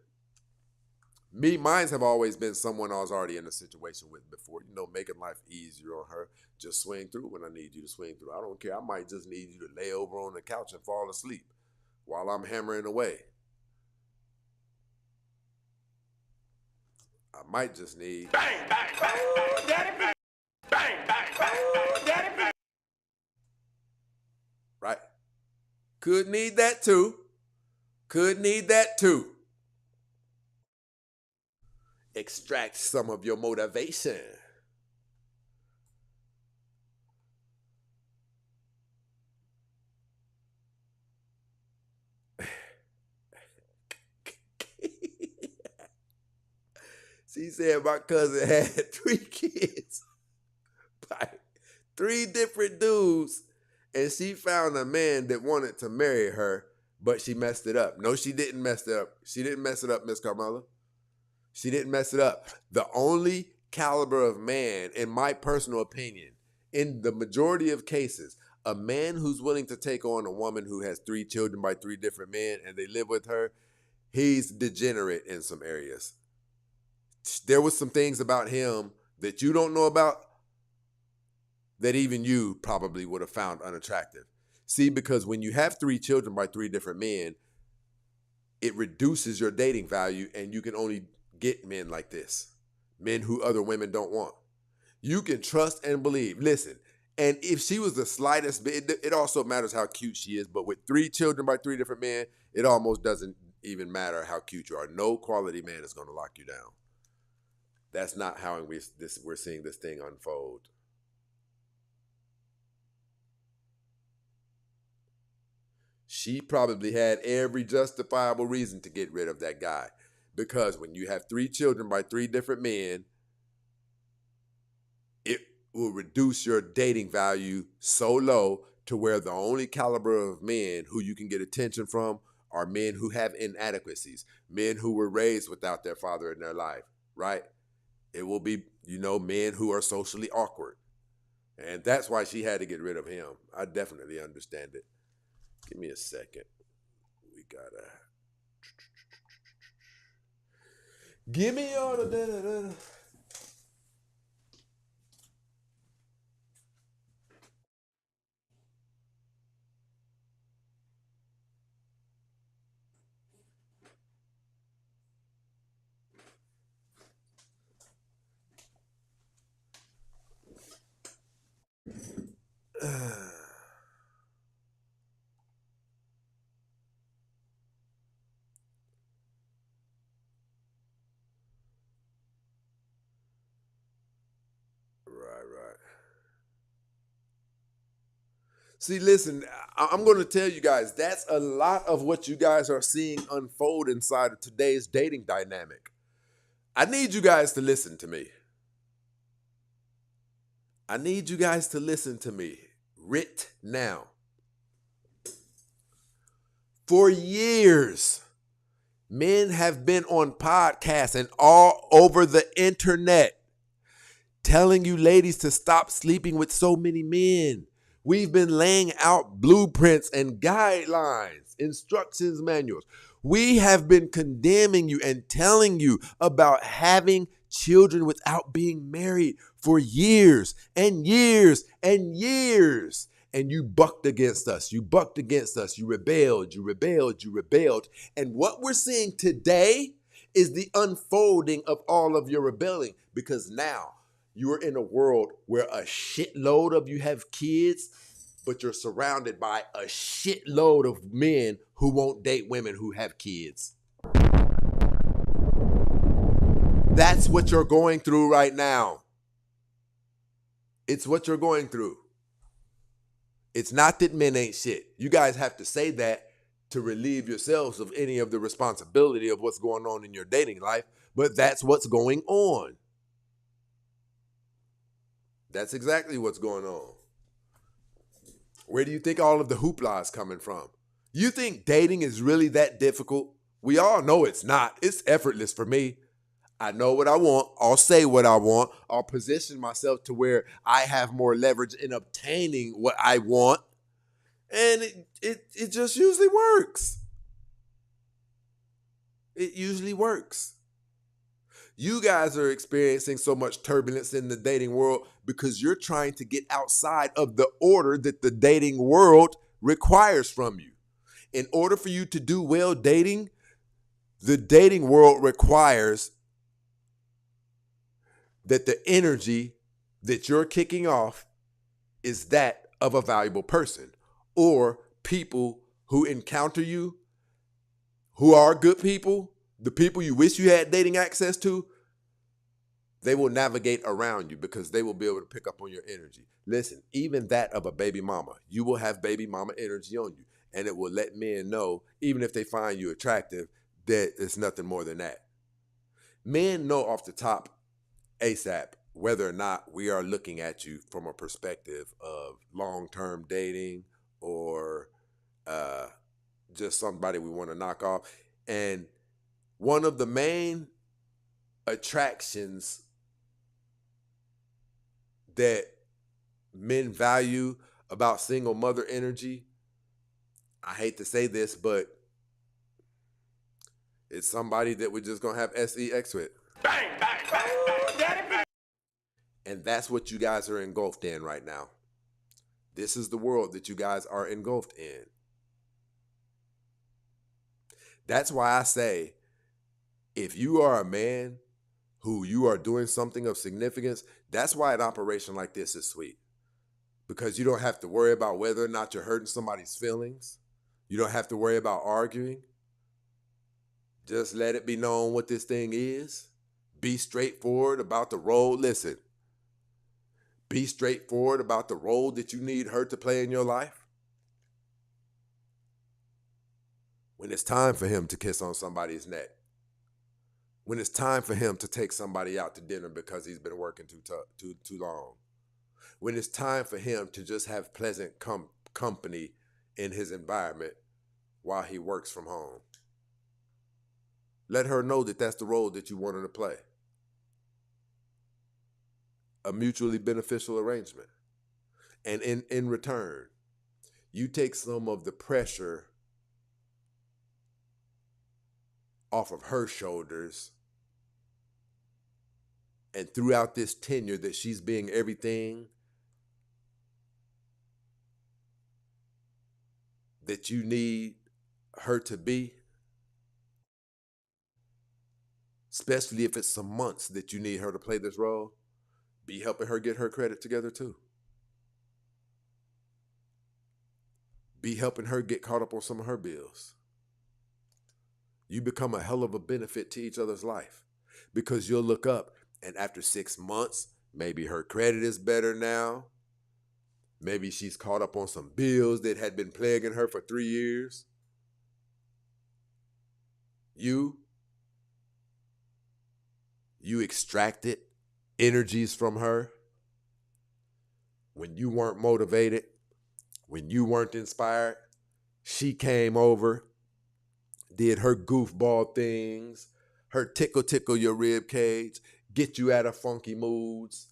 Mine have always been someone I was already in a situation with before, you know, making life easier on her. Just swing through when I need you to swing through. I don't care. I might just need you to lay over on the couch and fall asleep while I'm hammering away. I might just need... Bang, bang, bang, bang, daddy, bang, bang, bang, bang, daddy, bang. Right? Could need that too. Could need that too. Extract some of your motivation. She said my cousin had 3 kids by 3 different dudes, and she found a man that wanted to marry her, but she messed it up. No, she didn't mess it up. She didn't mess it up, Miss Carmela. She didn't mess it up. The only caliber of man, in my personal opinion, in the majority of cases, a man who's willing to take on a woman who has 3 children by 3 different men and they live with her, he's degenerate in some areas. There was some things about him that you don't know about that even you probably would have found unattractive. See, because when you have 3 children by 3 different men, it reduces your dating value, and you can only get men like this. Men who other women don't want. You can trust and believe. Listen, and if she was the slightest bit, it also matters how cute she is, but with 3 children by 3 different men, it almost doesn't even matter how cute you are. No quality man is going to lock you down. That's not how we're seeing this thing unfold. She probably had every justifiable reason to get rid of that guy. Because when you have 3 children by 3 different men, it will reduce your dating value so low to where the only caliber of men who you can get attention from are men who have inadequacies, men who were raised without their father in their life, right? It will be, men who are socially awkward. And that's why she had to get rid of him. I definitely understand it. Give me a second. We gotta... Give me all the da-da-da. Right. See, listen, I'm going to tell you guys, that's a lot of what you guys are seeing unfold inside of today's dating dynamic. I need you guys to listen to me. I need you guys to listen to me right now. For years, men have been on podcasts and all over the internet telling you ladies to stop sleeping with so many men. We've been laying out blueprints and guidelines, instructions manuals. We have been condemning you and telling you about having children without being married for years and years and years. And you bucked against us. You bucked against us. You rebelled. You rebelled. You rebelled. And what we're seeing today is the unfolding of all of your rebelling, because now you are in a world where a shitload of you have kids, but you're surrounded by a shitload of men who won't date women who have kids. That's what you're going through right now. It's what you're going through. It's not that men ain't shit. You guys have to say that to relieve yourselves of any of the responsibility of what's going on in your dating life, but that's what's going on. That's exactly what's going on. Where do you think all of the hoopla is coming from? You think dating is really that difficult? We all know it's not. It's effortless for me. I know what I want. I'll say what I want. I'll position myself to where I have more leverage in obtaining what I want. And it just usually works. It usually works. You guys are experiencing so much turbulence in the dating world because you're trying to get outside of the order that the dating world requires from you. In order for you to do well dating, the dating world requires that the energy that you're kicking off is that of a valuable person, or people who encounter you, who are good people, the people you wish you had dating access to, they will navigate around you because they will be able to pick up on your energy. Listen, even that of a baby mama, you will have baby mama energy on you, and it will let men know, even if they find you attractive, that it's nothing more than that. Men know off the top ASAP whether or not we are looking at you from a perspective of long-term dating or just somebody we want to knock off. And one of the main attractions that men value about single mother energy, I hate to say this, but it's somebody that we're just going to have sex with. Bang, bang, bang, bang. And that's what you guys are engulfed in right now. This is the world that you guys are engulfed in. That's why I say, if you are a man who you are doing something of significance, that's why an operation like this is sweet. Because you don't have to worry about whether or not you're hurting somebody's feelings. You don't have to worry about arguing. Just let it be known what this thing is. Be straightforward about the role. Listen, be straightforward about the role that you need her to play in your life. When it's time for him to kiss on somebody's neck. When it's time for him to take somebody out to dinner because he's been working too long. When it's time for him to just have pleasant company in his environment while he works from home. Let her know that that's the role that you want her to play. A mutually beneficial arrangement. And in return, you take some of the pressure off of her shoulders, and throughout this tenure that she's being everything that you need her to be, especially if it's some months that you need her to play this role, be helping her get her credit together too. Be helping her get caught up on some of her bills. You become a hell of a benefit to each other's life because you'll look up and after 6 months, maybe her credit is better now. Maybe she's caught up on some bills that had been plaguing her for 3 years. You you extracted energies from her, when you weren't motivated, when you weren't inspired, she came over, did her goofball things, her tickle your rib cage, get you out of funky moods,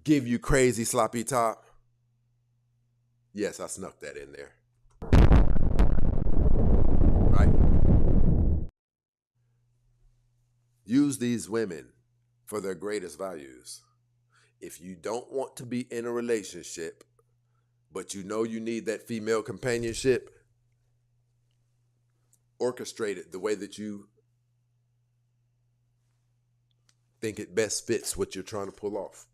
give you crazy sloppy top. Yes, I snuck that in there. Right? Use these women for their greatest values. If you don't want to be in a relationship, but you know you need that female companionship, orchestrate it the way that you think it best fits what you're trying to pull off.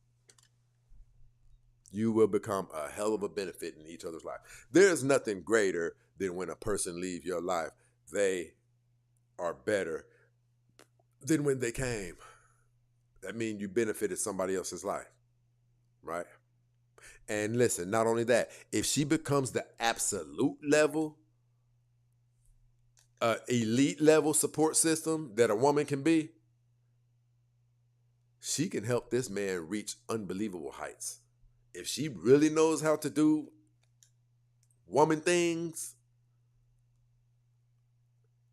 You will become a hell of a benefit in each other's life. There's nothing greater than when a person leaves your life. They are better than when they came. That means you benefited somebody else's life, right? And listen, not only that, if she becomes the absolute level, elite level support system that a woman can be, she can help this man reach unbelievable heights. If she really knows how to do woman things,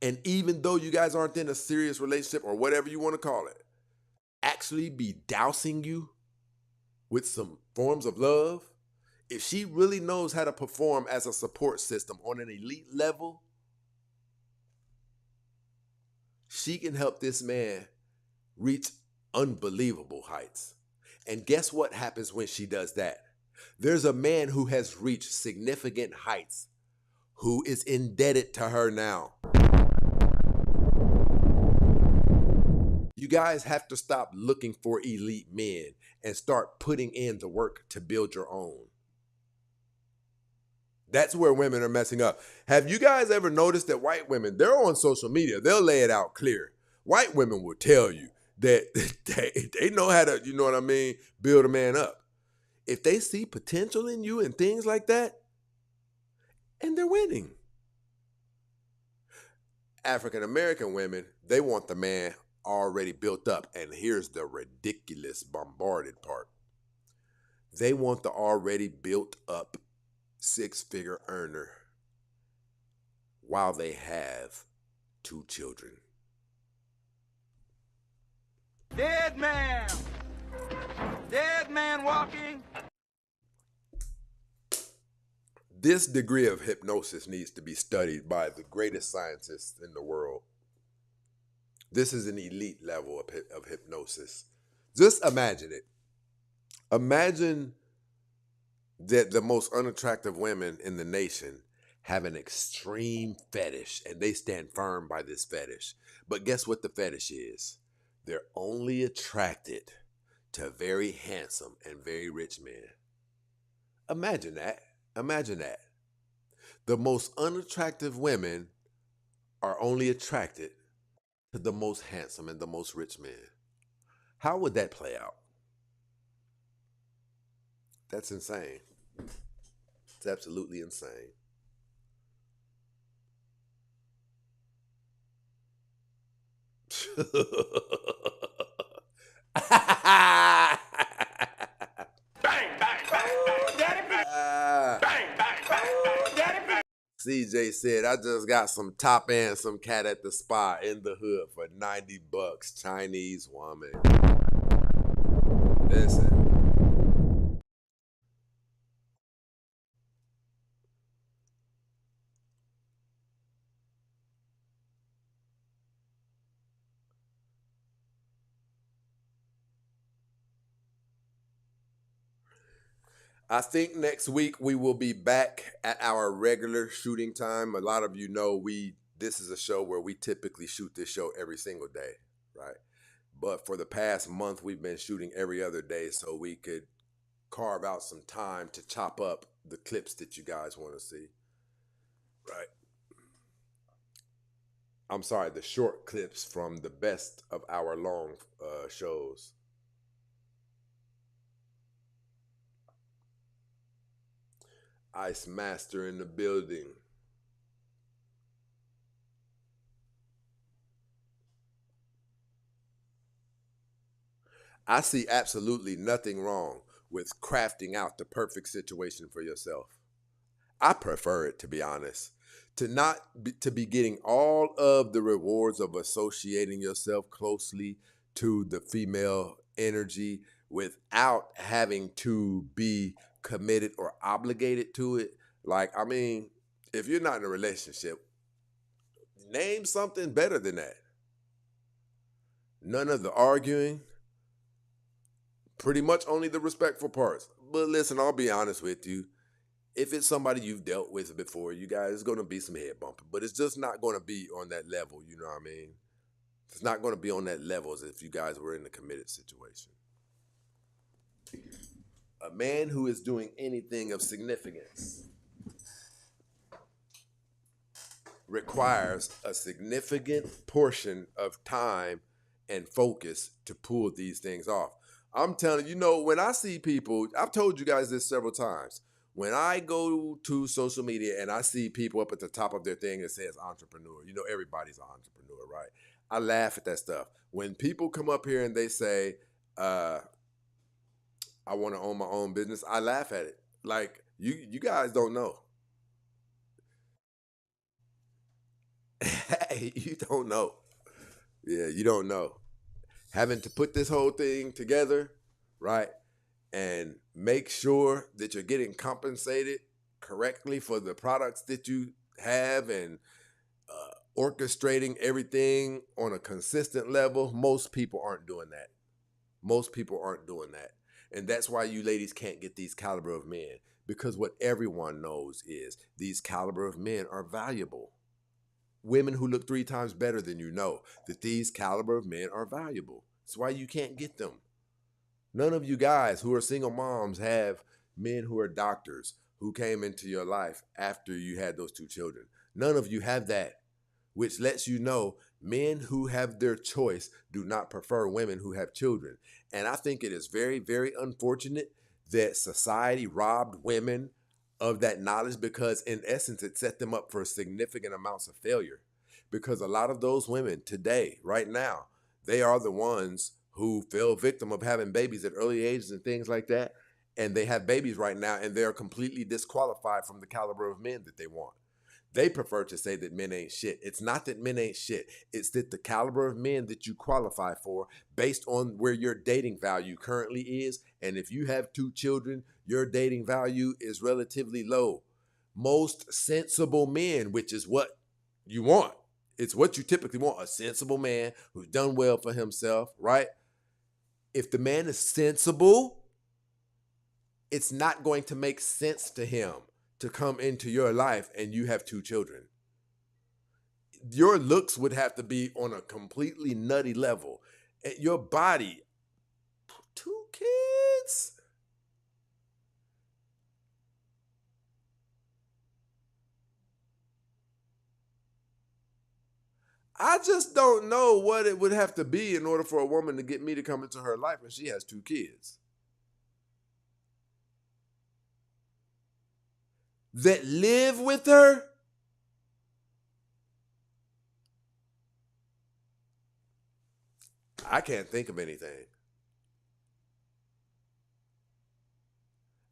and even though you guys aren't in a serious relationship or whatever you want to call it, actually be dousing you with some forms of love, if she really knows how to perform as a support system on an elite level, she can help this man reach unbelievable heights. And guess what happens when she does that? There's a man who has reached significant heights who is indebted to her now. You guys have to stop looking for elite men and start putting in the work to build your own. That's where women are messing up. Have you guys ever noticed that white women, they're on social media, they'll lay it out clear. White women will tell you that they know how to, you know what I mean, build a man up. If they see potential in you and things like that, and they're winning. African American women, they want the man already built up. And here's the ridiculous bombarded part. They want the already built up 6-figure earner while they have 2 children. Dead man! Dead man walking! This degree of hypnosis needs to be studied by the greatest scientists in the world. This is an elite level of hypnosis. Just imagine it. Imagine that the most unattractive women in the nation have an extreme fetish and they stand firm by this fetish. But guess what the fetish is? They're only attracted to very handsome and very rich men. Imagine that. Imagine that. The most unattractive women are only attracted to the most handsome and the most rich men. How would that play out? That's insane. It's absolutely insane. CJ said, I just got some top and some cat at the spa in the hood for $90. Chinese woman. Listen. I think next week we will be back at our regular shooting time. A lot of you know this is a show where we typically shoot this show every single day, right? But for the past month, we've been shooting every other day so we could carve out some time to chop up the clips that you guys want to see, right? I'm sorry, the short clips from the best of our long shows. Ice Master in the building. I see absolutely nothing wrong with crafting out the perfect situation for yourself. I prefer it, to be honest, to be getting all of the rewards of associating yourself closely to the female energy without having to be committed or obligated to it. Like, I mean, if you're not in a relationship, name something better than that. None of the arguing, pretty much only the respectful parts. But listen, I'll be honest with you. If it's somebody you've dealt with before, you guys, it's going to be some head bumping, but it's just not going to be on that level, you know what I mean? It's not going to be on that level as if you guys were in a committed situation. A man who is doing anything of significance requires a significant portion of time and focus to pull these things off. I'm telling you, when I see people, I've told you guys this several times. When I go to social media and I see people up at the top of their thing that says entrepreneur, everybody's an entrepreneur, right? I laugh at that stuff. When people come up here and they say, I want to own my own business, I laugh at it. Like, you guys don't know. Hey, you don't know. Yeah, you don't know. Having to put this whole thing together, right? And make sure that you're getting compensated correctly for the products that you have and orchestrating everything on a consistent level. Most people aren't doing that. Most people aren't doing that. And that's why you ladies can't get these caliber of men, because what everyone knows is these caliber of men are valuable. Women who look 3 times better than you know that these caliber of men are valuable. That's why you can't get them. None of you guys who are single moms have men who are doctors who came into your life after you had those 2 children. None of you have that, which lets you know men who have their choice do not prefer women who have children. And I think it is very, very unfortunate that society robbed women of that knowledge, because in essence, it set them up for significant amounts of failure. Because a lot of those women today, right now, they are the ones who fell victim of having babies at early ages and things like that. And they have babies right now and they're completely disqualified from the caliber of men that they want. They prefer to say that men ain't shit. It's not that men ain't shit. It's that the caliber of men that you qualify for based on where your dating value currently is. And if you have 2 children, your dating value is relatively low. Most sensible men, which is what you want. It's what you typically want, a sensible man who's done well for himself, right? If the man is sensible, it's not going to make sense to him to come into your life and you have 2 children. Your looks would have to be on a completely nutty level. Your body, 2 kids? I just don't know what it would have to be in order for a woman to get me to come into her life when she has 2 kids. That live with her? I can't think of anything.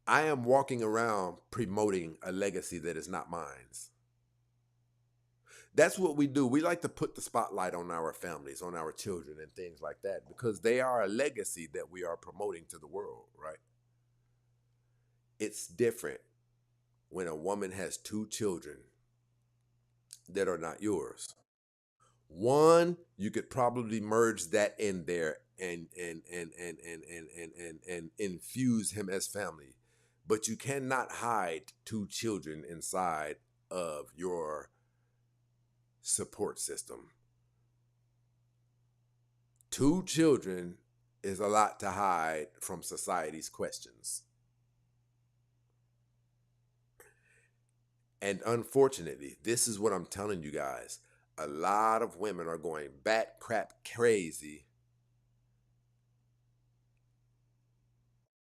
I am walking around promoting a legacy that is not mine. That's what we do. We like to put the spotlight on our families, on our children and things like that, because they are a legacy that we are promoting to the world, right? It's different when a woman has 2 children that are not yours. One, you could probably merge that in there and infuse him as family. But you cannot hide 2 children inside of your support system. 2 children is a lot to hide from society's questions. And unfortunately, this is what I'm telling you guys. A lot of women are going bat crap crazy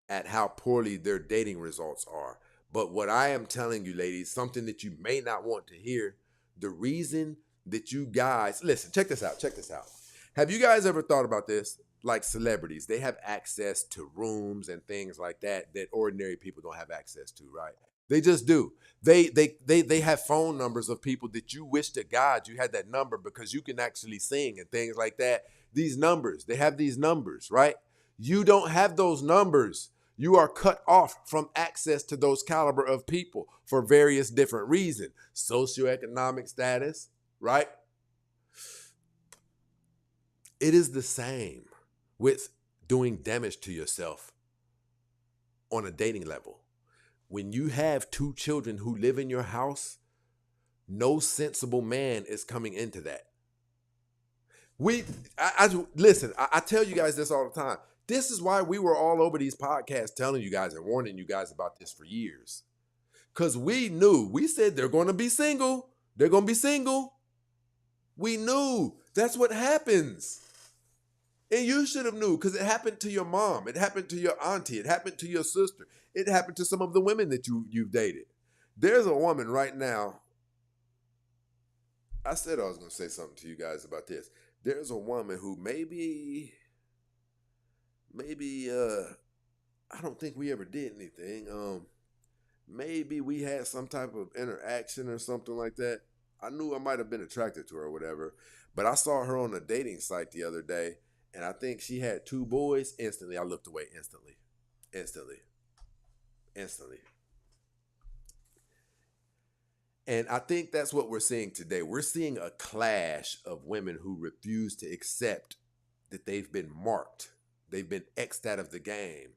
at how poorly their dating results are. But what I am telling you, ladies, something that you may not want to hear, the reason that you guys, listen, check this out. Have you guys ever thought about this? like celebrities. They have access to rooms and things like that ordinary people don't have access to, right? They just do. They have phone numbers of people that you wish to God you had that number because you can actually sing and things like that. These numbers, they have these numbers, right? You don't have those numbers. You are cut off from access to those caliber of people for various different reasons. Socioeconomic status, right? It is the same with doing damage to yourself on a dating level. When you have 2 children who live in your house, no sensible man is coming into that. Listen, I tell you guys this all the time. This is why we were all over these podcasts telling you guys and warning you guys about this for years. Because we said they're going to be single. They're going to be single. We knew. That's what happens. And you should have knew because it happened to your mom. It happened to your auntie. It happened to your sister. It happened to some of the women that you've dated. There's a woman right now. I said I was going to say something to you guys about this. There's a woman who maybe I don't think we ever did anything. Maybe we had some type of interaction or something like that. I knew I might have been attracted to her or whatever. But I saw her on a dating site the other day. And I think she had 2 boys. Instantly, I looked away. Instantly. And I think that's what we're seeing today. We're seeing a clash of women who refuse to accept that they've been marked. They've been X'd out of the game.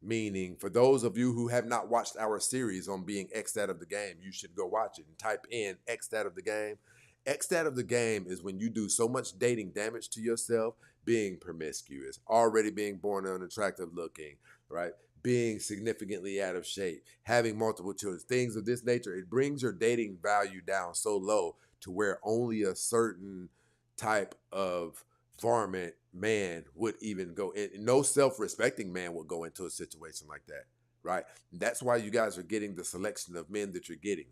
Meaning, for those of you who have not watched our series on being X'd out of the game, you should go watch it and type in X'd out of the game. X'd out of the game is when you do so much dating damage to yourself, being promiscuous, already being born unattractive looking, right? Being significantly out of shape, having multiple children, things of this nature. It brings your dating value down so low to where only a certain type of varmint man would even go in. No self-respecting man would go into a situation like that, right? That's why you guys are getting the selection of men that you're getting,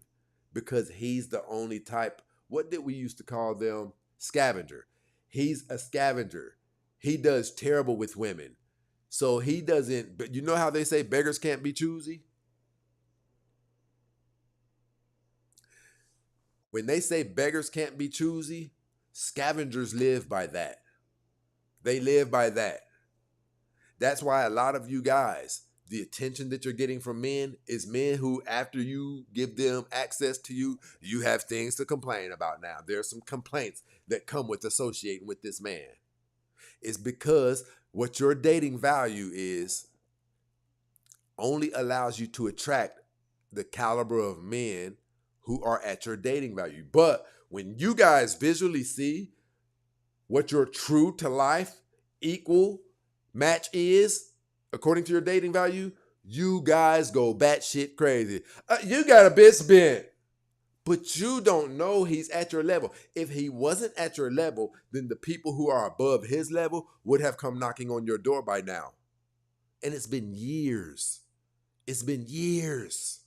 because he's the only type. What did we used to call them? Scavenger. He's a scavenger. He does terrible with women. So he doesn't, but you know how they say beggars can't be choosy? When they say beggars can't be choosy, scavengers live by that. They live by that. That's why a lot of you guys, the attention that you're getting from men is men who, after you give them access to you, you have things to complain about now. There are some complaints that come with associating with this man. It's because what your dating value is only allows you to attract the caliber of men who are at your dating value. But when you guys visually see what your true to life equal match is, according to your dating value, you guys go batshit crazy. You got a bitch bent. But you don't know he's at your level. If he wasn't at your level, then the people who are above his level would have come knocking on your door by now. And it's been years. It's been years.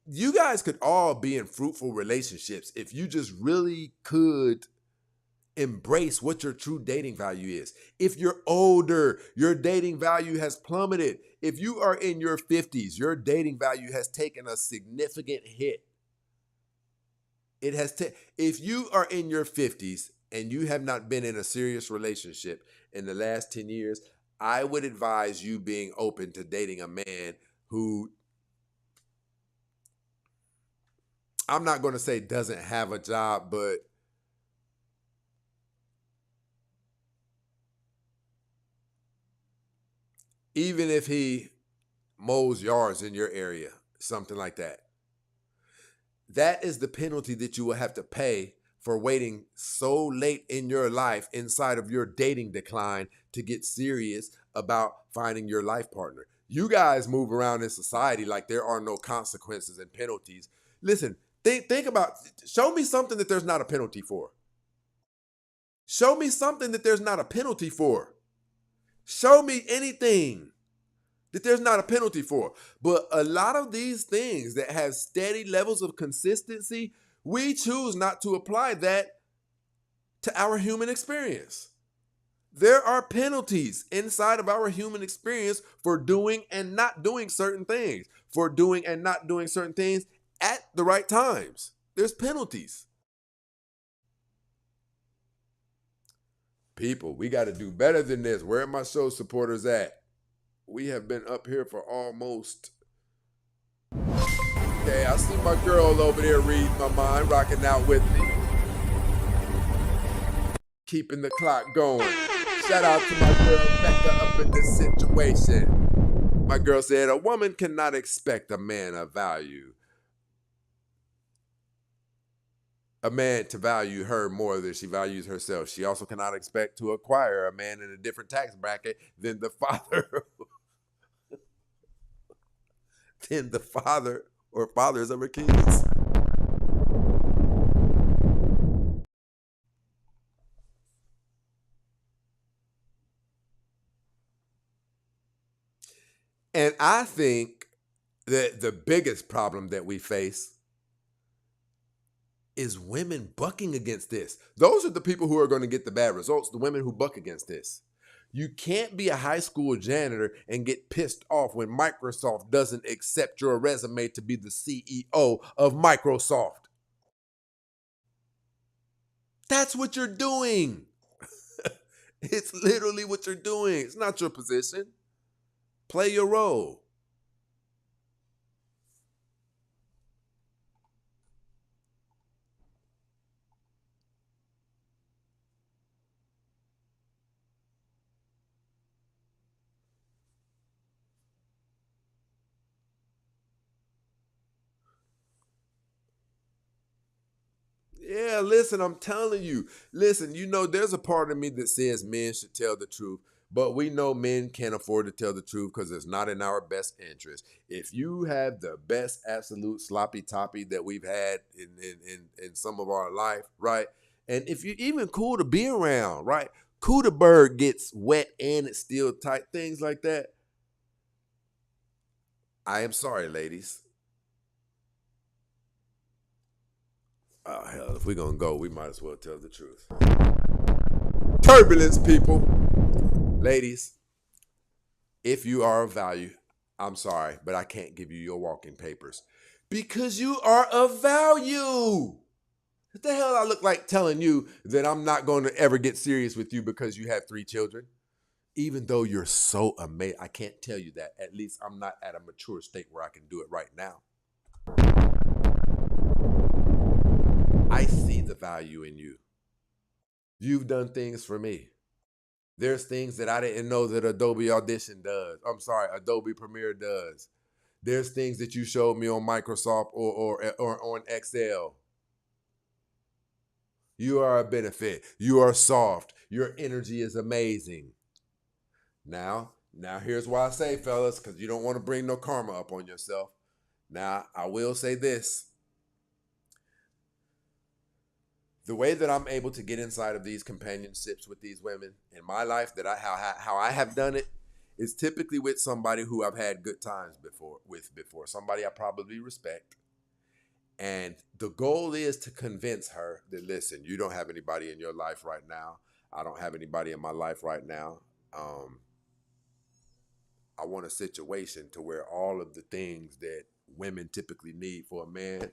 You guys could all be in fruitful relationships if you just really could embrace what your true dating value is. If you're older, your dating value has plummeted. If you are in your 50s, your dating value has taken a significant hit. If you are in your 50s and you have not been in a serious relationship in the last 10 years, I would advise you being open to dating a man who, I'm not going to say doesn't have a job, but even if he mows yards in your area, something like that, that is the penalty that you will have to pay for waiting so late in your life inside of your dating decline to get serious about finding your life partner. You guys move around in society like there are no consequences and penalties. Listen, think about, show me something that there's not a penalty for. Show me something that there's not a penalty for. Show me anything that there's not a penalty for. But a lot of these things that have steady levels of consistency, we choose not to apply that to our human experience. There are penalties inside of our human experience for doing and not doing certain things, for doing and not doing certain things at the right times. There's penalties. People, we got to do better than this. Where are my show supporters at? We have been up here for almost... Okay, I see my girl over there reading my mind, rocking out with me. Keeping the clock going. Shout out to my girl Becca up in this situation. My girl said, a woman cannot expect a man to value her more than she values herself. She also cannot expect to acquire a man in a different tax bracket than the father or fathers of her kids. And I think that the biggest problem that we face is women bucking against this. Those are the people who are going to get the bad results, the women who buck against this. You can't be a high school janitor and get pissed off when Microsoft doesn't accept your resume to be the CEO of Microsoft. That's what you're doing. It's literally what you're doing. It's not your position. Play your role. Yeah, listen, I'm telling you. Listen, there's a part of me that says men should tell the truth, but we know men can't afford to tell the truth because it's not in our best interest. If you have the best absolute sloppy toppy that we've had in some of our life, right? And if you're even cool to be around, right? Cooter bird gets wet and it's still tight, things like that. I am sorry, ladies. Oh, hell, if we're going to go, we might as well tell the truth. Turbulence, people. Ladies, if you are of value, I'm sorry, but I can't give you your walking papers because you are of value. What the hell I look like telling you that I'm not going to ever get serious with you because you have 3 children? Even though you're so amazing, I can't tell you that. At least I'm not at a mature state where I can do it right now. I see the value in you. You've done things for me. There's things that I didn't know that Adobe Audition does. I'm sorry, Adobe Premiere does. There's things that you showed me on Microsoft or on Excel. You are a benefit. You are soft. Your energy is amazing. Now here's why I say, fellas, because you don't want to bring no karma up on yourself. Now, I will say this. The way that I'm able to get inside of these companionships with these women in my life, how I have done it, is typically with somebody who I've had good times before, somebody I probably respect. And the goal is to convince her that, listen, you don't have anybody in your life right now. I don't have anybody in my life right now. I want a situation to where all of the things that women typically need for a man,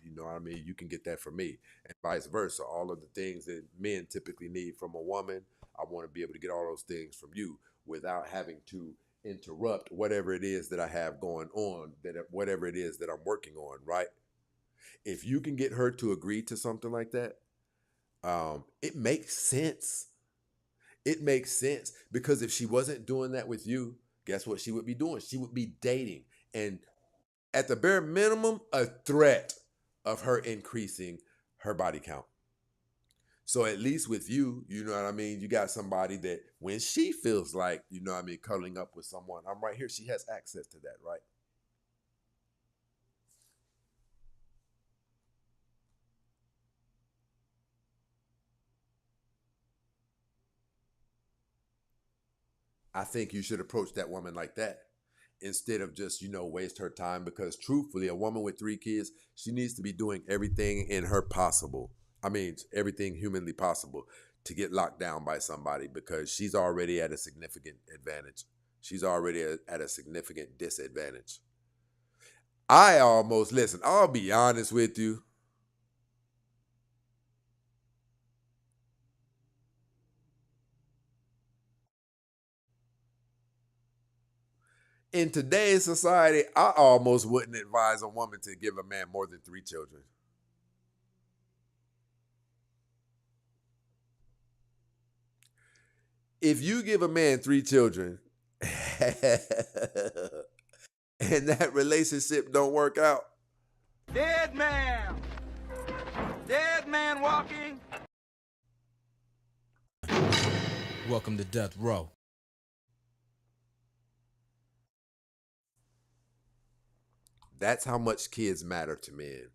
you know what I mean? You can get that from me, and vice versa. All of the things that men typically need from a woman, I want to be able to get all those things from you without having to interrupt whatever it is that I have going on, whatever it is that I'm working on, right? If you can get her to agree to something like that, it makes sense. It makes sense because if she wasn't doing that with you, guess what she would be doing? She would be dating, and at the bare minimum, a threat of her increasing her body count. So at least with you, you know what I mean? You got somebody that when she feels like, you know what I mean, cuddling up with someone, I'm right here. She has access to that, right? I think you should approach that woman like that instead of just, waste her time, because truthfully, a woman with 3 kids, she needs to be doing everything in her possible I mean, everything humanly possible to get locked down by somebody because she's already at a significant advantage. She's already at a significant disadvantage. Listen, I'll be honest with you. In today's society, I almost wouldn't advise a woman to give a man more than 3 children. If you give a man 3 children and that relationship don't work out, Dead man. Dead man walking. Welcome to Death Row. that's how much kids matter to men.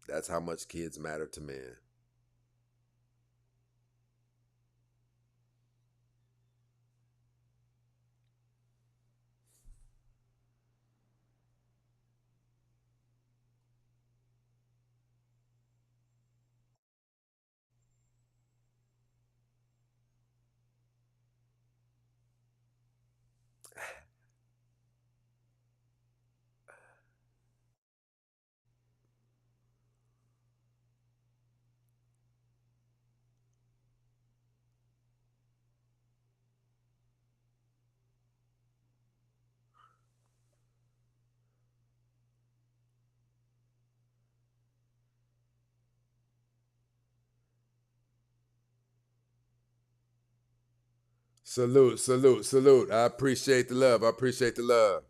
That's how much kids matter to men. Salute, salute, salute. I appreciate the love. I appreciate the love.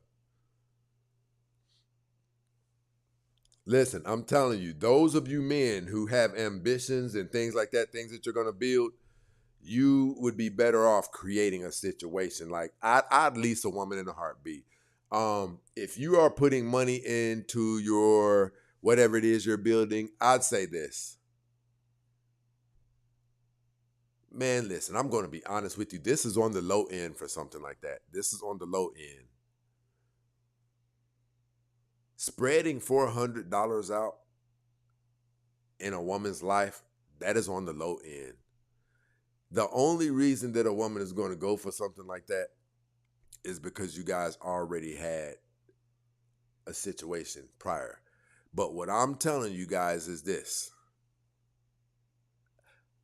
Listen, I'm telling you, those of you men who have ambitions and things like that, things that you're going to build, you would be better off creating a situation. Like I'd lease a woman in a heartbeat. If you are putting money into your whatever it is you're building, I'd say this. Man, listen, I'm going to be honest with you. This is on the low end for something like that. This is on the low end. Spreading $400 out in a woman's life, that is on the low end. The only reason that a woman is going to go for something like that is because you guys already had a situation prior. But what I'm telling you guys is this.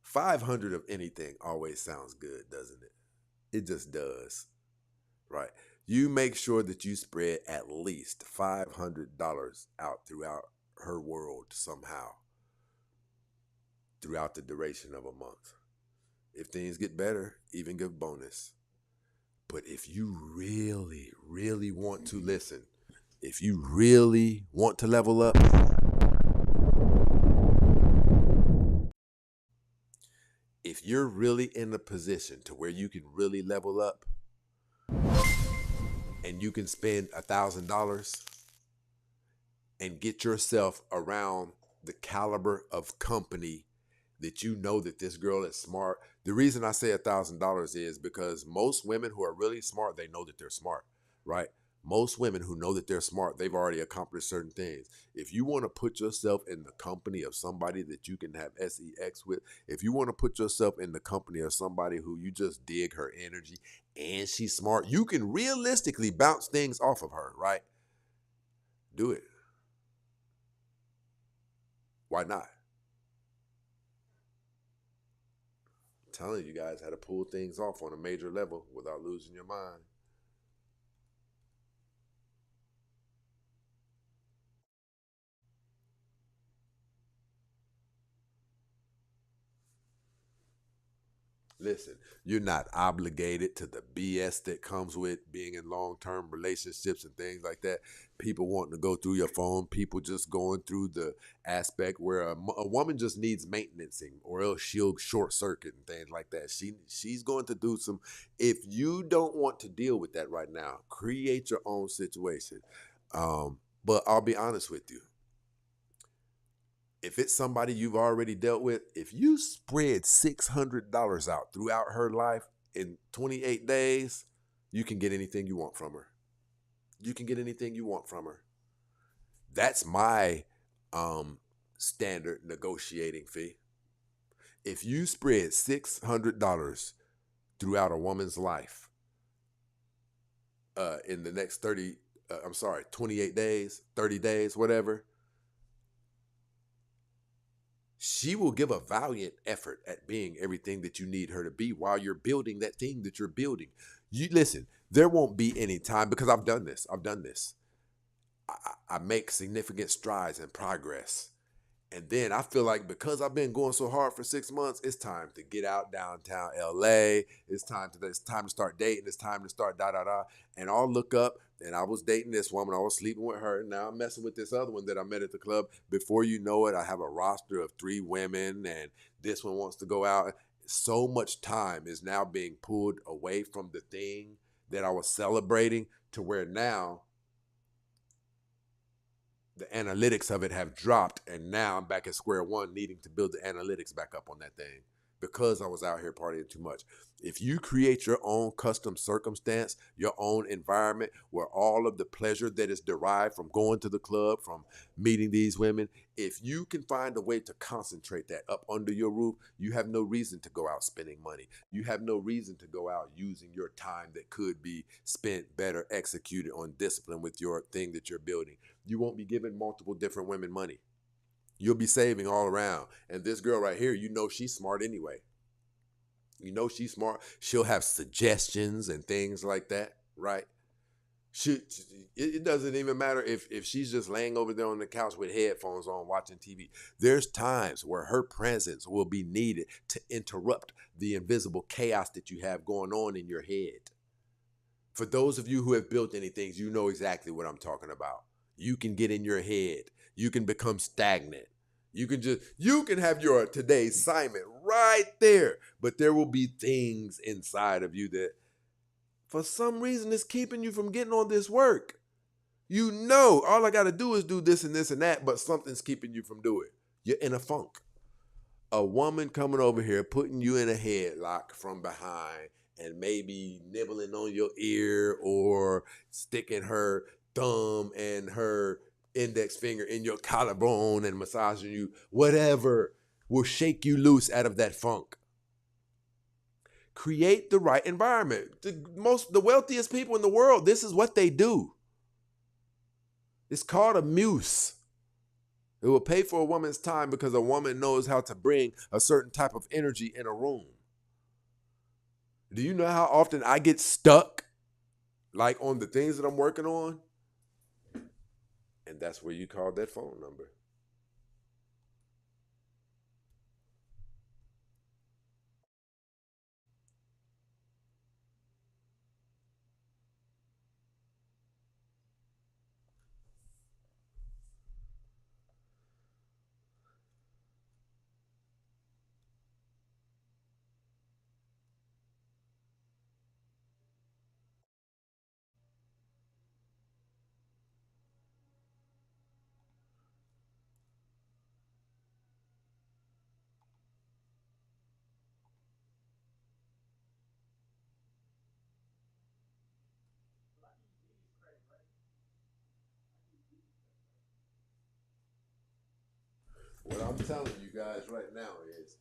500 of anything always sounds good, doesn't it? It just does, right? You make sure that you spread at least $500 out throughout her world somehow, throughout the duration of a month. If things get better, even give bonus. But if you really, really want to listen, if you really want to level up, if you're really in a position to where you can really level up and you can spend $1,000 and get yourself around the caliber of company that you know that this girl is smart. The reason I say $1,000 is because most women who are really smart, they know that they're smart, right? Most women who know that they're smart, they've already accomplished certain things. If you want to put yourself in the company of somebody that you can have sex with, if you want to put yourself in the company of somebody who you just dig her energy and she's smart, you can realistically bounce things off of her, right? Do it. Why not? I'm telling you guys how to pull things off on a major level without losing your mind. Listen, you're not obligated to the BS that comes with being in long-term relationships and things like that. People wanting to go through your phone, people just going through the aspect where a woman just needs maintenancing or else she'll short circuit and things like that. She's going to do some. If you don't want to deal with that right now, create your own situation. But I'll be honest with you. If it's somebody you've already dealt with, if you spread $600 out throughout her life in 28 days, you can get anything you want from her. You can get anything you want from her. That's my standard negotiating fee. If you spread $600 throughout a woman's life in the next 28 days, 30 days, whatever, she will give a valiant effort at being everything that you need her to be while you're building that thing that you're building. You listen, there won't be any time, because I've done this. I make significant strides and progress. And then I feel like because I've been going so hard for 6 months, it's time to get out downtown LA. It's time to start dating. It's time to start da-da-da. And I'll look up, and I was dating this woman. I was sleeping with her. Now I'm messing with this other one that I met at the club. Before you know it, I have a roster of 3 women, and this one wants to go out. So much time is now being pulled away from the thing that I was celebrating, to where now the analytics of it have dropped, and now I'm back at square one, needing to build the analytics back up on that thing because I was out here partying too much. If you create your own custom circumstance, your own environment where all of the pleasure that is derived from going to the club, from meeting these women, if you can find a way to concentrate that up under your roof, you have no reason to go out spending money. You have no reason to go out using your time that could be spent better executed on discipline with your thing that you're building. You won't be giving multiple different women money. You'll be saving all around. And this girl right here, you know she's smart anyway. You know she's smart. She'll have suggestions and things like that, right? It doesn't even matter if she's just laying over there on the couch with headphones on watching TV. There's times where her presence will be needed to interrupt the invisible chaos that you have going on in your head. For those of you who have built anything, you know exactly what I'm talking about. You can get in your head. You can become stagnant. You can have your today's assignment right there, but there will be things inside of you that for some reason is keeping you from getting on this work. You know, all I got to do is do this and this and that, but something's keeping you from doing it. You're in a funk. A woman coming over here, putting you in a headlock from behind and maybe nibbling on your ear or sticking her thumb and her index finger in your collarbone and massaging you, whatever will shake you loose out of that funk. Create the right environment. The wealthiest people in the world, this is what they do. It's called a muse. It will pay for a woman's time because a woman knows how to bring a certain type of energy in a room. Do you know how often I get stuck, like on the things that I'm working on? And that's where you call that phone number. What I'm telling you guys right now is,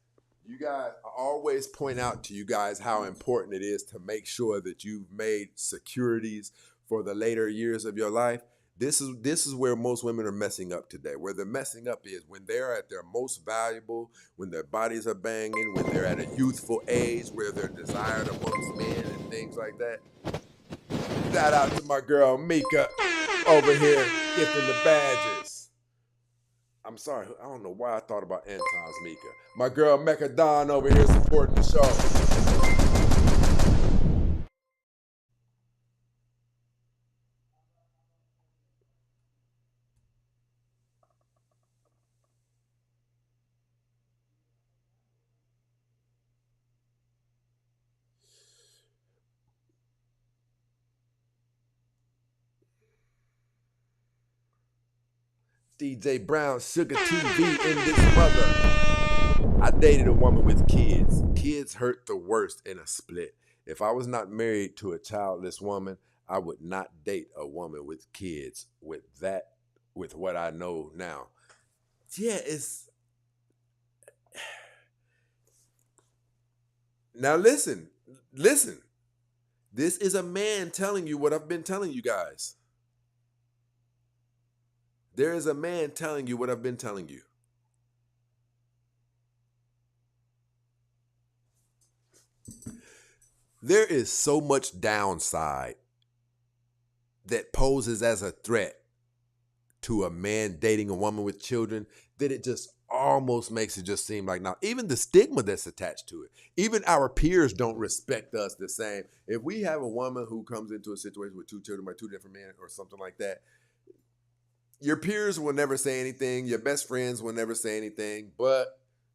I always point out to you guys how important it is to make sure that you've made securities for the later years of your life. This is where most women are messing up today. Where they're messing up is when they're at their most valuable, when their bodies are banging, when they're at a youthful age, where they're desired amongst men and things like that. Shout out to my girl Mika over here gifting the badges. I'm sorry, I don't know why I thought about Anton's Mika. My girl Mecca Don over here supporting the show. DJ Brown, Sugar TV in this mother. I dated a woman with kids. Kids hurt the worst in a split. If I was not married to a childless woman, I would not date a woman with kids with what I know now. yeah, it's now listen. This is a man telling you what I've been telling you guys. There is a man telling you what I've been telling you. There is so much downside that poses as a threat to a man dating a woman with children that it just almost makes it just seem like now, even the stigma that's attached to it, even our peers don't respect us the same. If we have a woman who comes into a situation with 2 children by 2 different men or something like that, your peers will never say anything. Your best friends will never say anything. But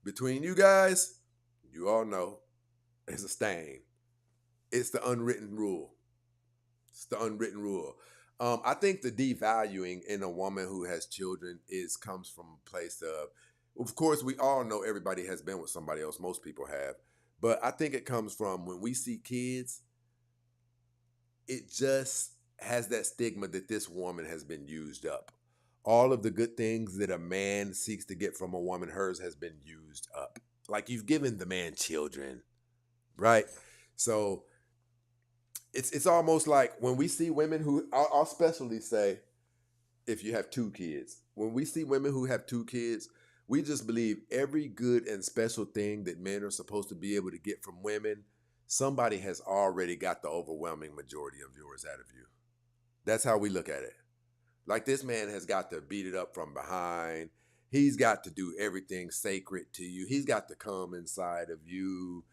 between you guys, you all know there's a stain. It's the unwritten rule. It's the unwritten rule. I think the devaluing in a woman who has children comes from a place of course, we all know everybody has been with somebody else. Most people have. But I think it comes from when we see kids, it just has that stigma that this woman has been used up. All of the good things that a man seeks to get from a woman, hers has been used up. Like you've given the man children, right? So it's almost like when we see women who, I'll especially say, if you have 2 kids, when we see women who have 2 kids, we just believe every good and special thing that men are supposed to be able to get from women, somebody has already got the overwhelming majority of yours out of you. That's how we look at it. Like this man has got to beat it up from behind. He's got to do everything sacred to you. He's got to come inside of you.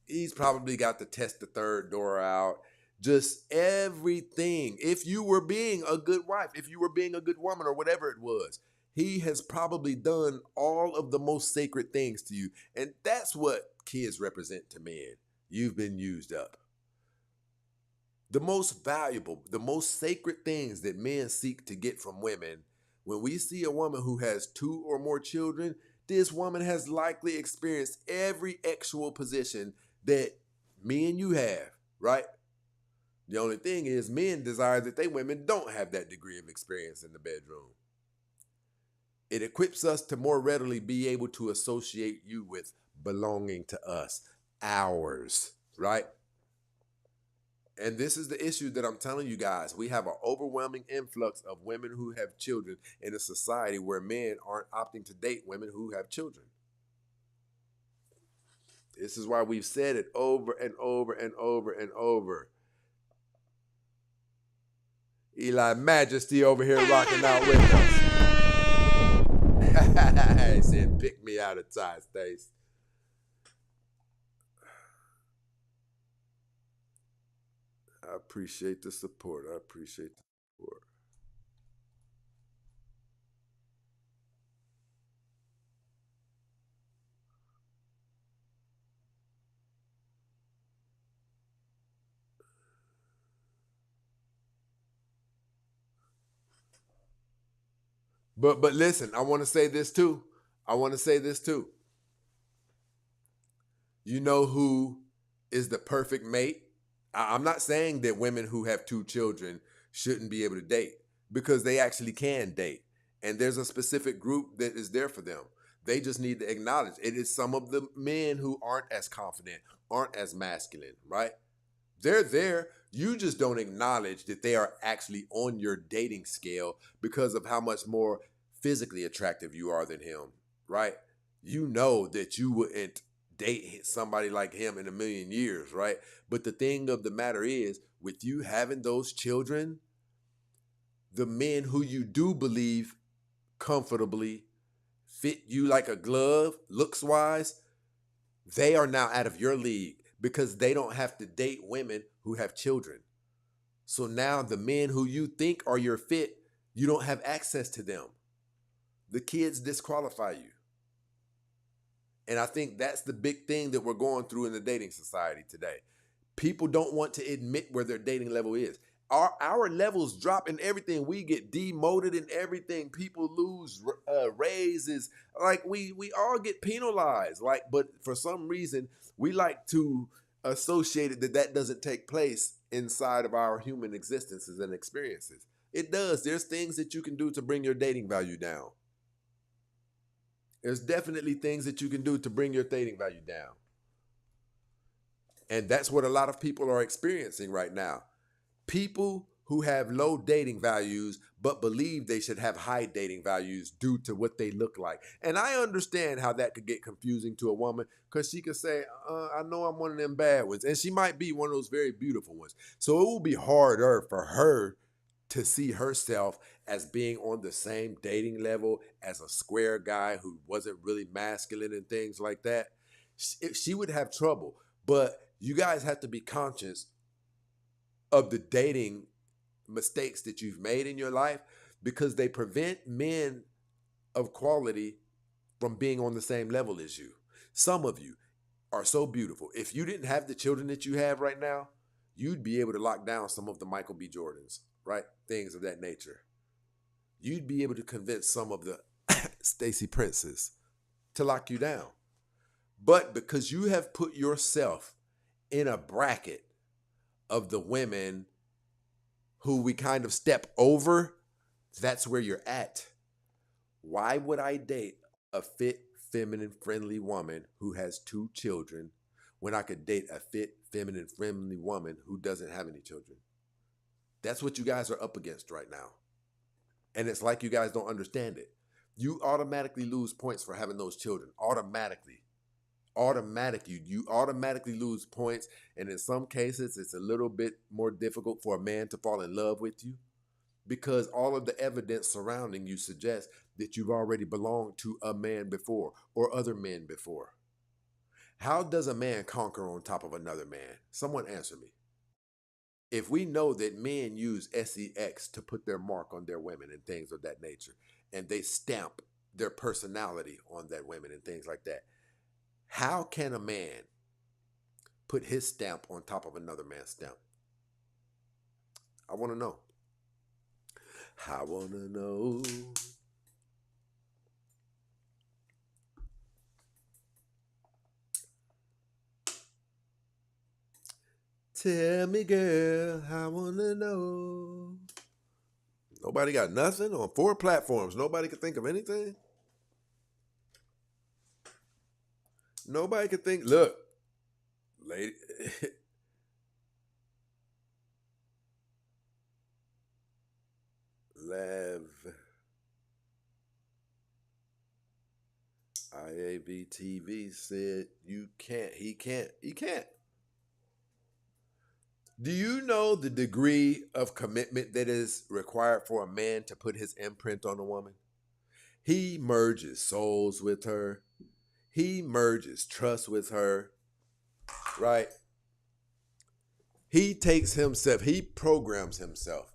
He's probably got to test the third door out. Just everything. If you were being a good wife, if you were being a good woman or whatever it was, he has probably done all of the most sacred things to you. And that's what kids represent to men. You've been used up. The most valuable, the most sacred things that men seek to get from women, when we see a woman who has 2 or more children, this woman has likely experienced every sexual position that me and you have, right? The only thing is men desire that they women don't have that degree of experience in the bedroom. It equips us to more readily be able to associate you with belonging to us, ours, right? And this is the issue that I'm telling you guys. We have an overwhelming influx of women who have children in a society where men aren't opting to date women who have children. This is why we've said it over and over and over and over. Eli Majesty over here rocking out with us. He said, pick me out of time, Stace. I appreciate the support. I appreciate the support. But listen, I want to say this too. You know who is the perfect mate? I'm not saying that women who have 2 children shouldn't be able to date, because they actually can date. And there's a specific group that is there for them. They just need to acknowledge it is some of the men who aren't as confident, aren't as masculine, right? They're there. You just don't acknowledge that they are actually on your dating scale because of how much more physically attractive you are than him, right? You know that you wouldn't date somebody like him in a million years, right? But the thing of the matter is, with you having those children, the men who you do believe comfortably fit you like a glove, looks-wise, they are now out of your league because they don't have to date women who have children. So now the men who you think are your fit, you don't have access to them. The kids disqualify you. And I think that's the big thing that we're going through in the dating society today. People don't want to admit where their dating level is. Our levels drop in everything. We get demoted in everything. People lose raises. Like we all get penalized. Like, but for some reason, we like to associate it that doesn't take place inside of our human existences and experiences. It does. There's things that you can do to bring your dating value down. There's definitely things that you can do to bring your dating value down. And that's what a lot of people are experiencing right now. People who have low dating values but believe they should have high dating values due to what they look like. And I understand how that could get confusing to a woman, because she could say, I know I'm one of them bad ones. And she might be one of those very beautiful ones. So it will be harder for her to see herself as being on the same dating level as a square guy who wasn't really masculine and things like that. She would have trouble. But you guys have to be conscious of the dating mistakes that you've made in your life, because they prevent men of quality from being on the same level as you. Some of you are so beautiful. If you didn't have the children that you have right now, you'd be able to lock down some of the Michael B. Jordans, right? Things of that nature. You'd be able to convince some of the Stacey Princes to lock you down. But because you have put yourself in a bracket of the women who we kind of step over, that's where you're at. Why would I date a fit, feminine, friendly woman who has 2 children when I could date a fit, feminine, friendly woman who doesn't have any children? That's what you guys are up against right now. And it's like you guys don't understand it. You automatically lose points for having those children. Automatically. You automatically lose points, and in some cases it's a little bit more difficult for a man to fall in love with you, because all of the evidence surrounding you suggests that you've already belonged to a man before or other men before. How does a man conquer on top of another man? Someone answer me. If we know that men use sex to put their mark on their women and things of that nature, and they stamp their personality on that women and things like that, how can a man put his stamp on top of another man's stamp? I want to know. I want to know. Tell me, girl, I want to know. Nobody got nothing on 4 platforms. Nobody could think of anything. Nobody could think. Look, lady. Lev. IAVTV said you can't. He can't. Do you know the degree of commitment that is required for a man to put his imprint on a woman? He merges souls with her. He merges trust with her, right? He takes himself, he programs himself.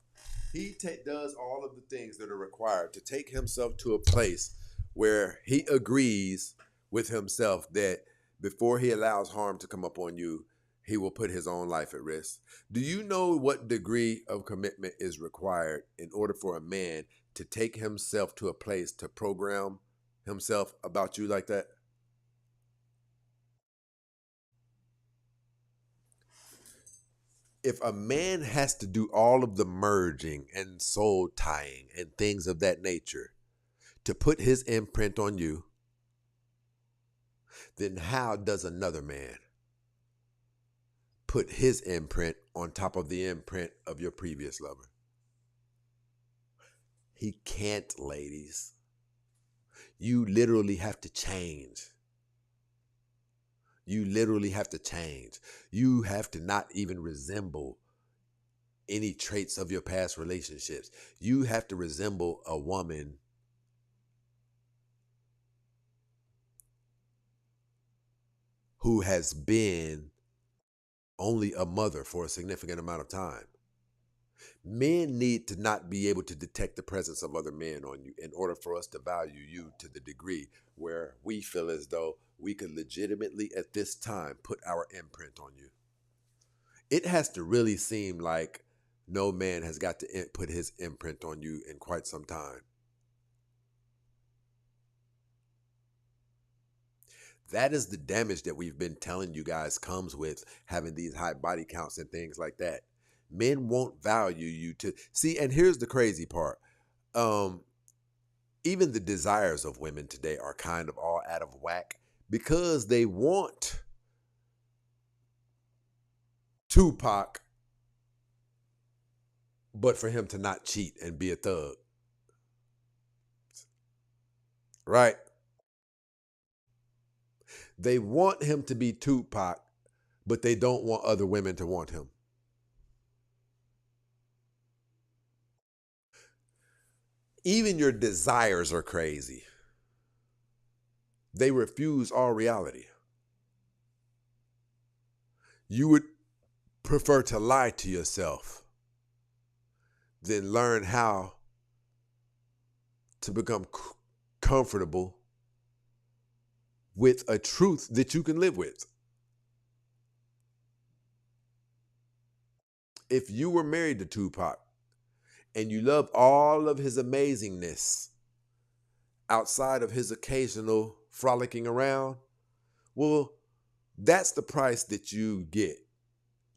He does all of the things that are required to take himself to a place where he agrees with himself that before he allows harm to come up on you, he will put his own life at risk. Do you know what degree of commitment is required in order for a man to take himself to a place to program himself about you like that? If a man has to do all of the merging and soul tying and things of that nature to put his imprint on you, then how does another man put his imprint on top of the imprint of your previous lover? He can't, ladies. You literally have to change. You literally have to change. You have to not even resemble any traits of your past relationships. You have to resemble a woman who has been only a mother for a significant amount of time. Men need to not be able to detect the presence of other men on you in order for us to value you to the degree where we feel as though we could legitimately at this time put our imprint on you. It has to really seem like no man has got to put his imprint on you in quite some time. That is the damage that we've been telling you guys comes with having these high body counts and things like that. Men won't value you to see, and here's the crazy part. even the desires of women today are kind of all out of whack because they want Tupac, but for him to not cheat and be a thug. Right? They want him to be Tupac, but they don't want other women to want him. Even your desires are crazy. They refuse all reality. You would prefer to lie to yourself than learn how to become comfortable with a truth that you can live with. If you were married to Tupac and you love all of his amazingness outside of his occasional frolicking around, well, that's the price that you get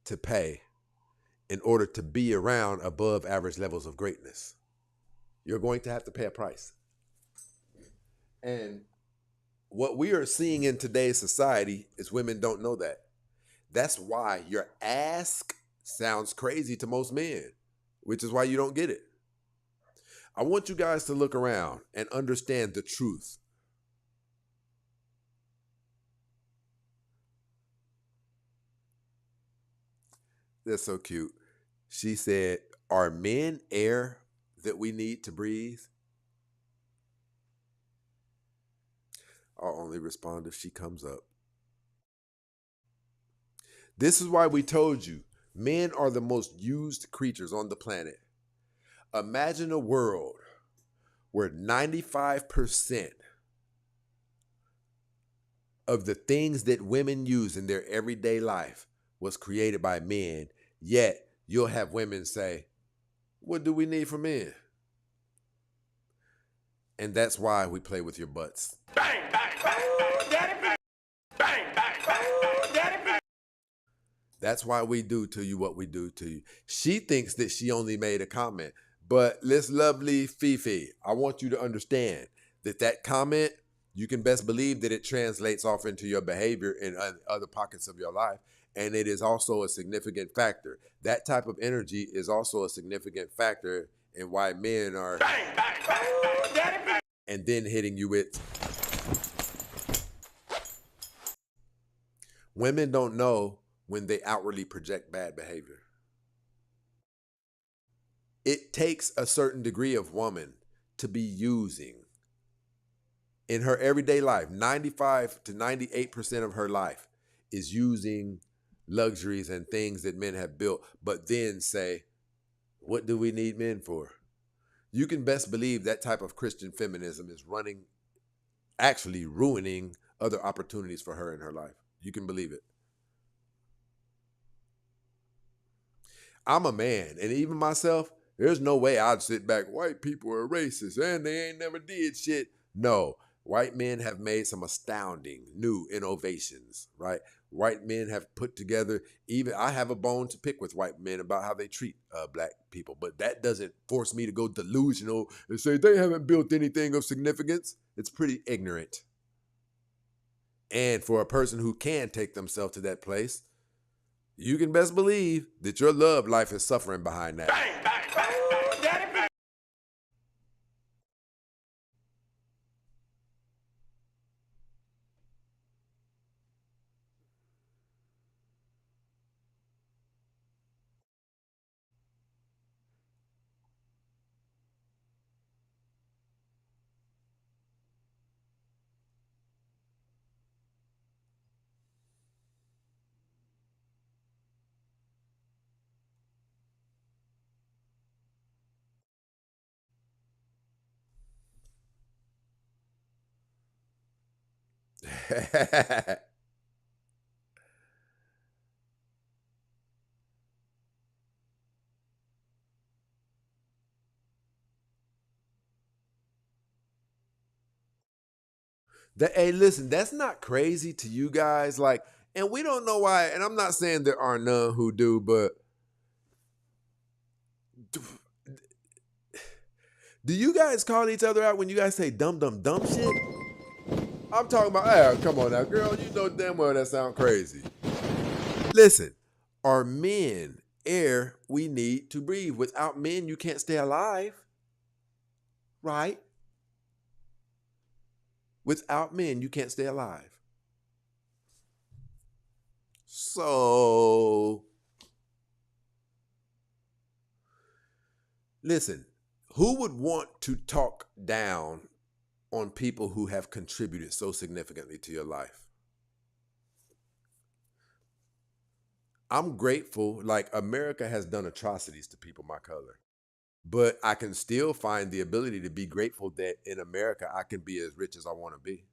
to pay in order to be around above average levels of greatness. You're going to have to pay a price. And what we are seeing in today's society is women don't know that. That's why your ask sounds crazy to most men, which is why you don't get it. I want you guys to look around and understand the truth. That's so cute. She said, "Are men air that we need to breathe?" I'll only respond if she comes up. This is why we told you men are the most used creatures on the planet. Imagine a world where 95% of the things that women use in their everyday life was created by men, yet you'll have women say, "What do we need from men?" And that's why we play with your butts. Bang, bang, bang, bang, daddy, bang. Bang, bang, bang, bang, daddy, bang. That's why we do to you what we do to you. She thinks that she only made a comment, but this lovely Fifi, I want you to understand that that comment, you can best believe that it translates off into your behavior in other pockets of your life. And it is also a significant factor. That type of energy is also a significant factor in why men are Bang, bang, bang, bang, daddy, bang. and then hitting you with. Women don't know when they outwardly project bad behavior. It takes a certain degree of woman to be using in her everyday life. 95 to 98% of her life is using luxuries and things that men have built, but then say, "What do we need men for?" You can best believe that type of Christian feminism is actually ruining other opportunities for her in her life. You can believe it. I'm a man, and even myself, there's no way I'd sit back, "White people are racist and they ain't never did shit." No, white men have made some astounding new innovations, right? White men have put together, even I have a bone to pick with white men about how they treat black people, but that doesn't force me to go delusional and say they haven't built anything of significance. It's pretty ignorant. And for a person who can take themselves to that place, you can best believe that your love life is suffering behind that. Bang, bang, bang, bang, daddy, bang. Hey, listen, that's not crazy to you guys. Like, and we don't know why, and I'm not saying there are none who do, but Do you guys call each other out when you guys say dumb shit? I'm talking about, hey, come on now, girl, you know damn well that sound crazy. Listen, are men air we need to breathe? Without men, you can't stay alive. Right? Without men, you can't stay alive. So, listen, who would want to talk down on people who have contributed so significantly to your life? I'm grateful, like America has done atrocities to people my color, but I can still find the ability to be grateful that in America I can be as rich as I want to be.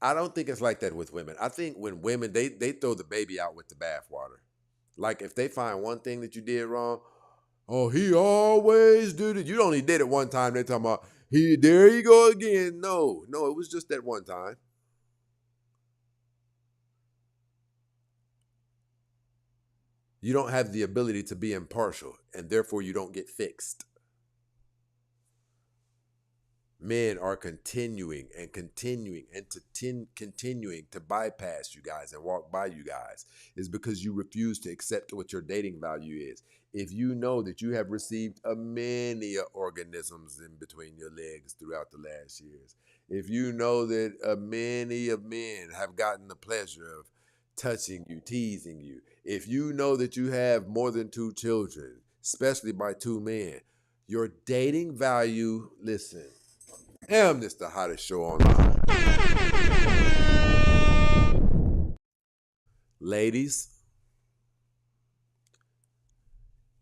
I don't think it's like that with women. I think when women, they throw the baby out with the bathwater. Like if they find one thing that you did wrong, oh, he always did it. You only did it one time. They're talking about, there you go again. No, it was just that one time. You don't have the ability to be impartial, and therefore you don't get fixed. Men are continuing to bypass you guys and walk by you guys is because you refuse to accept what your dating value is. If you know that you have received many organisms in between your legs throughout the last years, if you know that many of men have gotten the pleasure of touching you, teasing you, if you know that you have more than 2 children, especially by 2 men, your dating value, listen, damn, this the hottest show online. Ladies,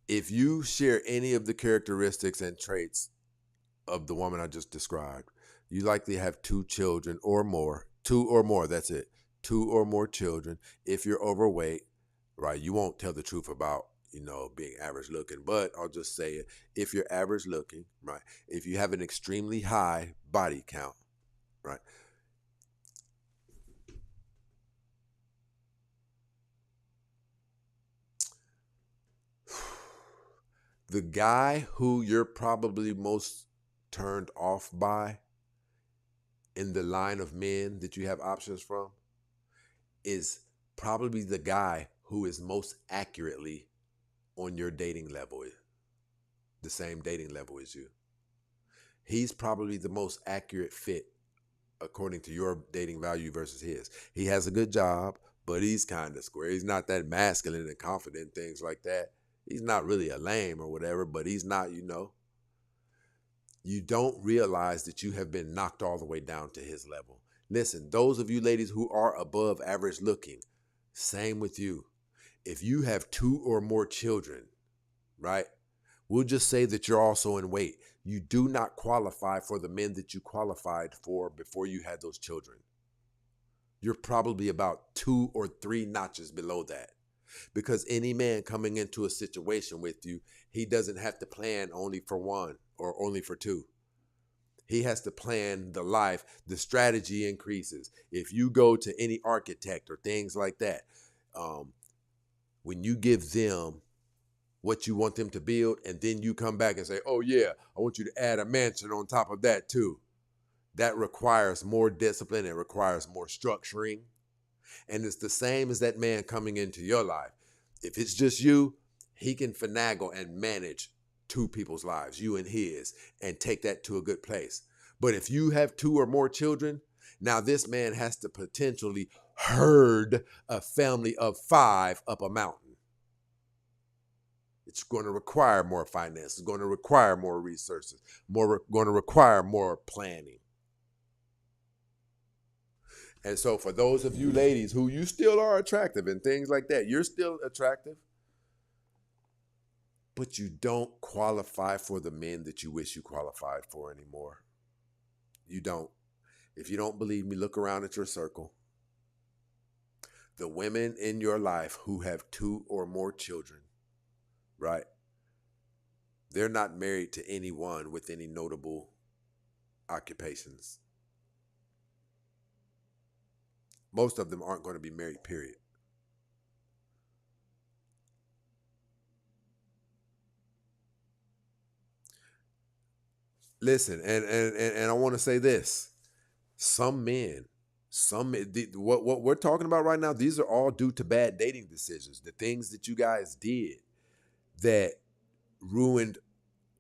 if you share any of the characteristics and traits of the woman I just described, you likely have 2 children or more. 2 or more, that's it. 2 or more children. If you're overweight, right, you won't tell the truth about, being average looking, but I'll just say it. If you're average looking, right, if you have an extremely high body count, right, the guy who you're probably most turned off by in the line of men that you have options from is probably the guy who is most accurately on your dating level, the same dating level as you. He's probably the most accurate fit according to your dating value versus his. He has a good job, but he's kind of square. He's not that masculine and confident, things like that. He's not really a lame or whatever, but he's not, You don't realize that you have been knocked all the way down to his level. Listen, those of you ladies who are above average looking, same with you. If you have 2 or more children, right? We'll just say that you're also in weight. You do not qualify for the men that you qualified for before you had those children. You're probably about 2 or 3 notches below that. Because any man coming into a situation with you, he doesn't have to plan only for 1 or only for 2. He has to plan the life. The strategy increases. If you go to any architect or things like that, when you give them what you want them to build, and then you come back and say, oh yeah, I want you to add a mansion on top of that too. That requires more discipline. It requires more structuring. And it's the same as that man coming into your life. If it's just you, he can finagle and manage 2 people's lives, you and his, and take that to a good place. But if you have 2 or more children, now this man has to potentially herd a family of 5 up a mountain. It's going to require more finance. It's going to require more resources. Going to require more planning. And so for those of you ladies who you still are attractive and things like that, you're still attractive, but you don't qualify for the men that you wish you qualified for anymore. You don't. If you don't believe me, look around at your circle. The women in your life who have 2 or more children, right? They're not married to anyone with any notable occupations. Most of them aren't going to be married, period. Listen, and I want to say this. What we're talking about right now, these are all due to bad dating decisions. The things that you guys did that ruined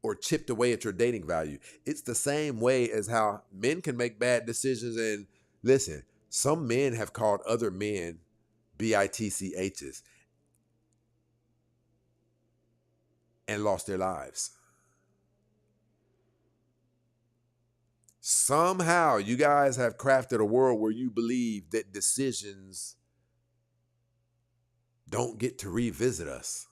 or chipped away at your dating value. It's the same way as how men can make bad decisions. And listen, some men have called other men bitchs and lost their lives. Somehow you guys have crafted a world where you believe that decisions don't get to revisit us.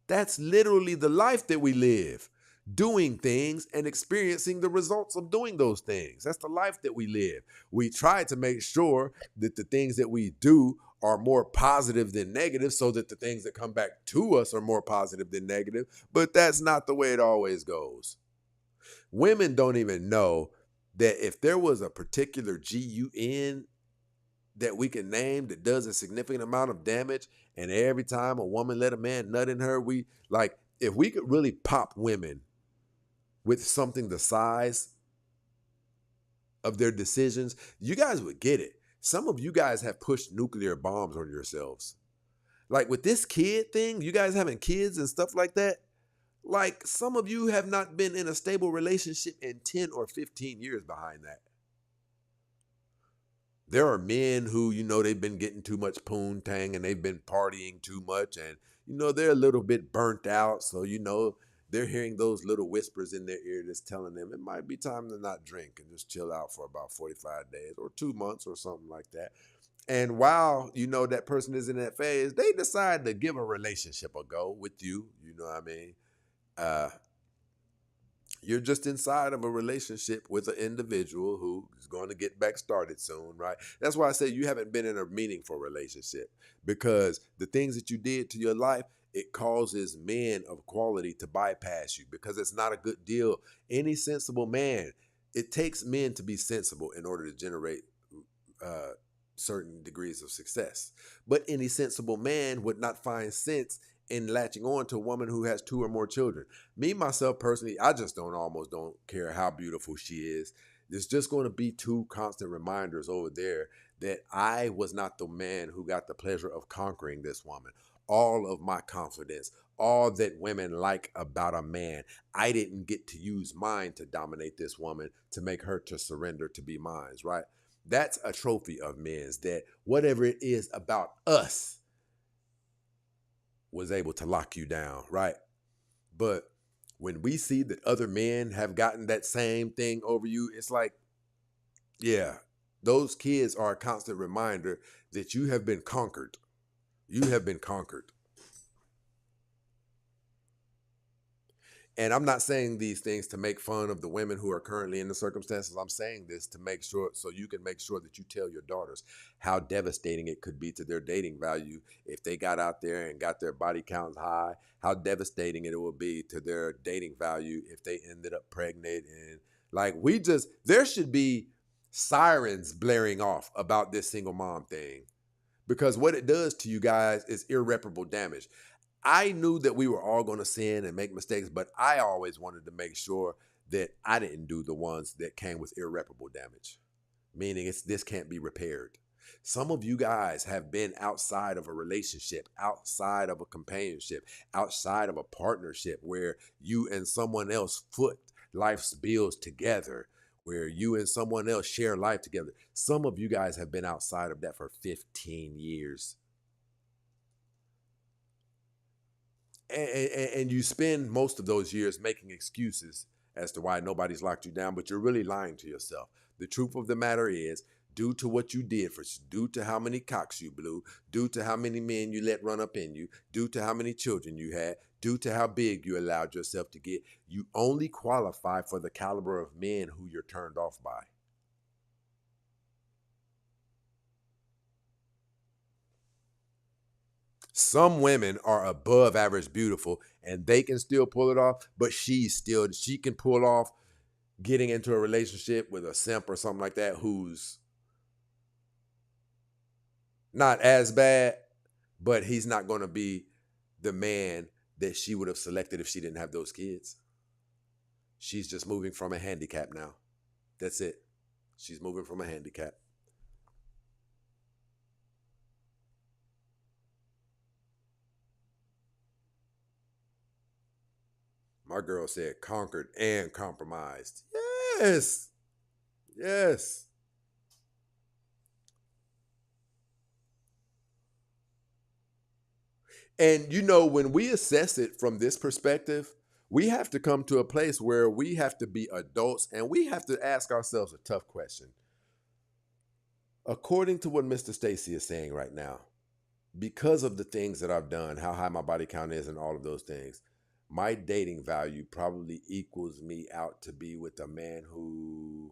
That's literally the life that we live, doing things and experiencing the results of doing those things. That's the life that we live. We try to make sure that the things that we do are more positive than negative, so that the things that come back to us are more positive than negative, but that's not the way it always goes. Women don't even know that if there was a particular GUN that we can name that does a significant amount of damage, and every time a woman let a man nut in her, if we could really pop women with something the size of their decisions, you guys would get it. Some of you guys have pushed nuclear bombs on yourselves. Like with this kid thing, you guys having kids and stuff like that, like some of you have not been in a stable relationship in 10 or 15 years behind that. There are men who, they've been getting too much poontang and they've been partying too much, and, they're a little bit burnt out. So, they're hearing those little whispers in their ear that's telling them it might be time to not drink and just chill out for about 45 days or 2 months or something like that. And while, that person is in that phase, they decide to give a relationship a go with you. You know what I mean? You're just inside of a relationship with an individual who is going to get back started soon, right? That's why I say you haven't been in a meaningful relationship, because the things that you did to your life, it causes men of quality to bypass you, because it's not a good deal. Any sensible man, it takes men to be sensible in order to generate certain degrees of success. But any sensible man would not find sense in latching on to a woman who has 2 or more children. Me, myself, personally, I just almost don't care how beautiful she is. There's just going to be 2 constant reminders over there that I was not the man who got the pleasure of conquering this woman. All of my confidence, all that women like about a man, I didn't get to use mine to dominate this woman, to make her to surrender to be mine, right? That's a trophy of men's, that whatever it is about us was able to lock you down, right? But when we see that other men have gotten that same thing over you, it's like, yeah, those kids are a constant reminder that you have been conquered. You have been conquered. And I'm not saying these things to make fun of the women who are currently in the circumstances. I'm saying this to make sure, so you can make sure that you tell your daughters how devastating it could be to their dating value if they got out there and got their body counts high, how devastating it would be to their dating value if they ended up pregnant. And there should be sirens blaring off about this single mom thing, because what it does to you guys is irreparable damage. I knew that we were all going to sin and make mistakes, but I always wanted to make sure that I didn't do the ones that came with irreparable damage, meaning this can't be repaired. Some of you guys have been outside of a relationship, outside of a companionship, outside of a partnership where you and someone else foot life's bills together, where you and someone else share life together. Some of you guys have been outside of that for 15 years. And you spend most of those years making excuses as to why nobody's locked you down, but you're really lying to yourself. The truth of the matter is, due to what you did, due to how many cocks you blew, due to how many men you let run up in you, due to how many children you had, due to how big you allowed yourself to get, you only qualify for the caliber of men who you're turned off by. Some women are above average beautiful and they can still pull it off, but she can pull off getting into a relationship with a simp or something like that who's not as bad, but he's not going to be the man that she would have selected if she didn't have those kids. She's just moving from a handicap now. That's it. She's moving from a handicap. My girl said conquered and compromised. Yes. Yes. And you know, when we assess it from this perspective, we have to come to a place where we have to be adults and we have to ask ourselves a tough question. According to what Mr. Stacy is saying right now, because of the things that I've done, how high my body count is and all of those things, my dating value probably equals me out to be with a man who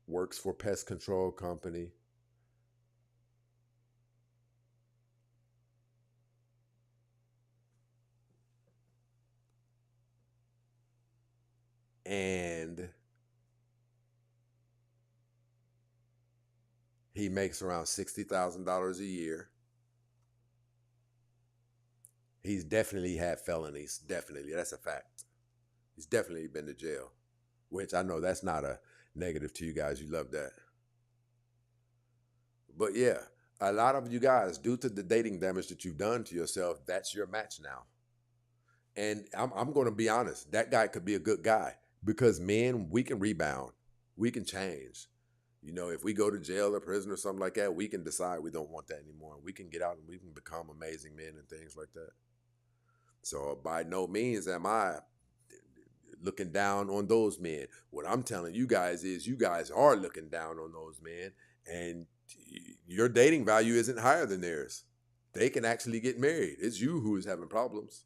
works for pest control company, and he makes around $60,000 a year. He's definitely had felonies. Definitely. That's a fact. He's definitely been to jail, which I know that's not a negative to you guys. You love that. But yeah, a lot of you guys, due to the dating damage that you've done to yourself, that's your match now. And I'm going to be honest. That guy could be a good guy because men, we can rebound. We can change. You know, if we go to jail or prison or something like that, we can decide we don't want that anymore. We can get out and we can become amazing men and things like that. So by no means am I looking down on those men. What I'm telling you guys is you guys are looking down on those men and your dating value isn't higher than theirs. They can actually get married. It's you who is having problems.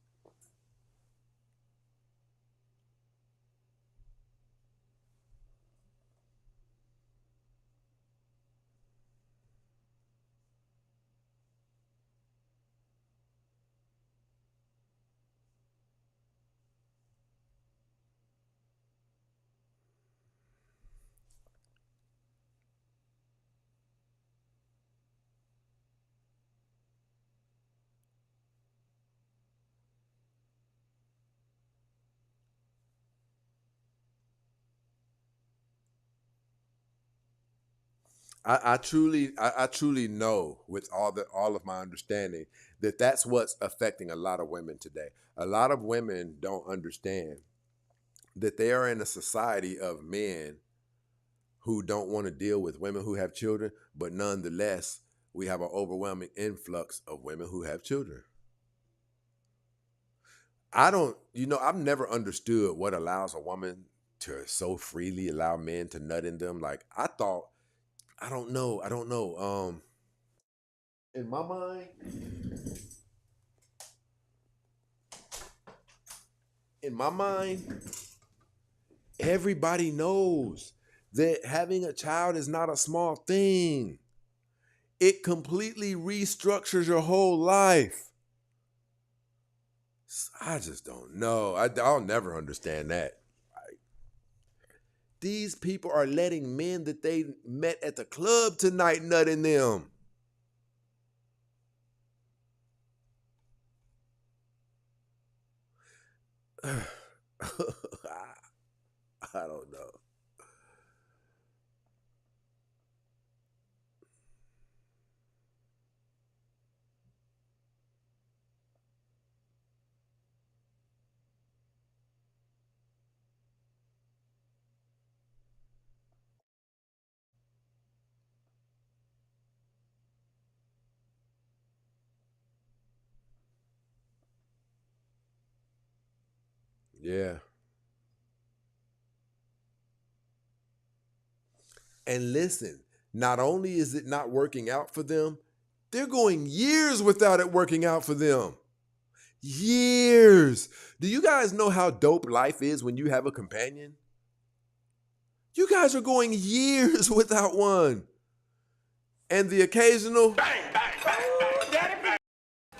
I truly know with all of my understanding that that's what's affecting a lot of women today. A lot of women don't understand that they are in a society of men who don't want to deal with women who have children, but nonetheless, we have an overwhelming influx of women who have children. I've never understood what allows a woman to so freely allow men to nut in them. Like I don't know. In my mind, everybody knows that having a child is not a small thing. It completely restructures your whole life. I just don't know. I'll never understand that. These people are letting men that they met at the club tonight nut in them. I don't know. Yeah. And listen, not only is it not working out for them, they're going years without it working out for them. Years. Do you guys know how dope life is when you have a companion? You guys are going years without one. And the occasional Bang, bang, bang, bang, daddy, bang,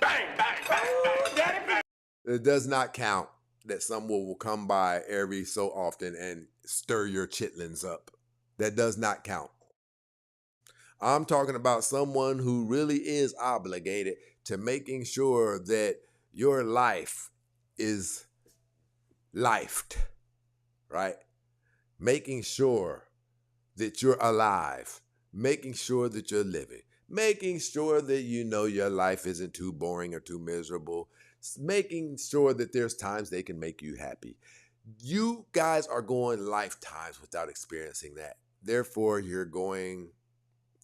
bang, bang, bang, bang, daddy, bang. it does not count that someone will come by every so often and stir your chitlins up. That does not count. I'm talking about someone who really is obligated to making sure that your life is lifed, right? Making sure that you're alive, making sure that you're living, making sure that you know your life isn't too boring or too miserable, making sure that there's times they can make you happy. You guys are going lifetimes without experiencing that. Therefore, you're going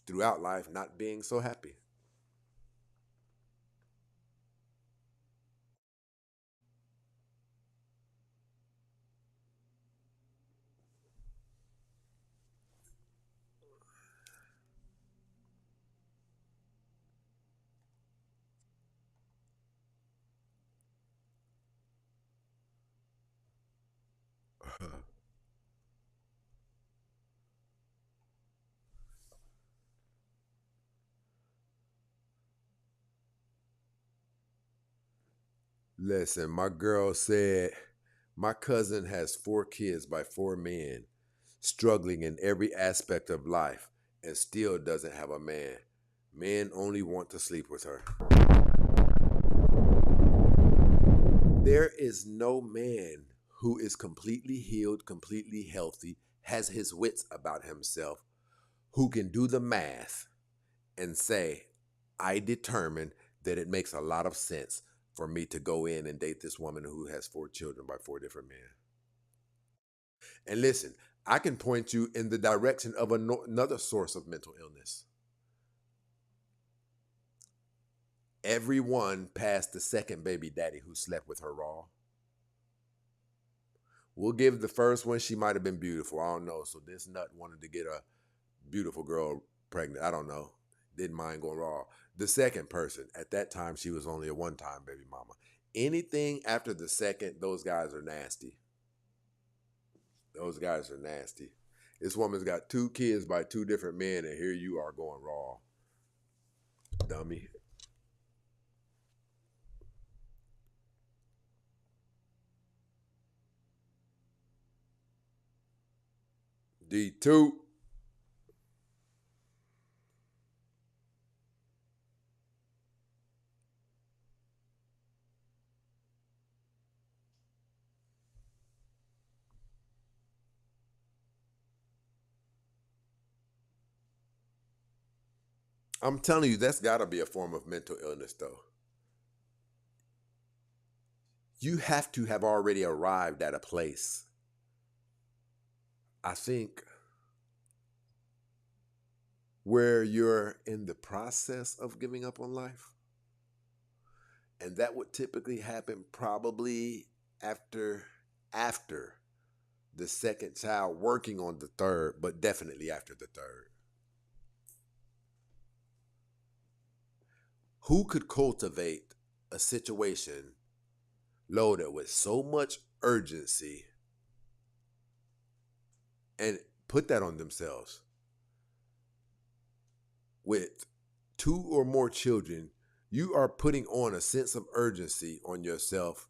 throughout life not being so happy. Listen, my girl said, my cousin has 4 kids by 4 men, struggling in every aspect of life, and still doesn't have a man. Men only want to sleep with her. There is no man who is completely healed, completely healthy, has his wits about himself, who can do the math and say, I determine that it makes a lot of sense for me to go in and date this woman who has 4 children by 4 different men. And listen, I can point you in the direction of another source of mental illness. Everyone past the second baby daddy who slept with her raw. We'll give the first one, she might have been beautiful. I don't know. So this nut wanted to get a beautiful girl pregnant. I don't know. Didn't mind going raw. The second person, at that time, she was only a one-time baby mama. Anything after the second, those guys are nasty. Those guys are nasty. This woman's got 2 kids by 2 different men, and here you are going raw. Dummy. D2. I'm telling you, that's got to be a form of mental illness, though. You have to have already arrived at a place, I think, where you're in the process of giving up on life. And that would typically happen probably after the second child, working on the third, but definitely after the third. Who could cultivate a situation loaded with so much urgency and put that on themselves? With 2 or more children, you are putting on a sense of urgency on yourself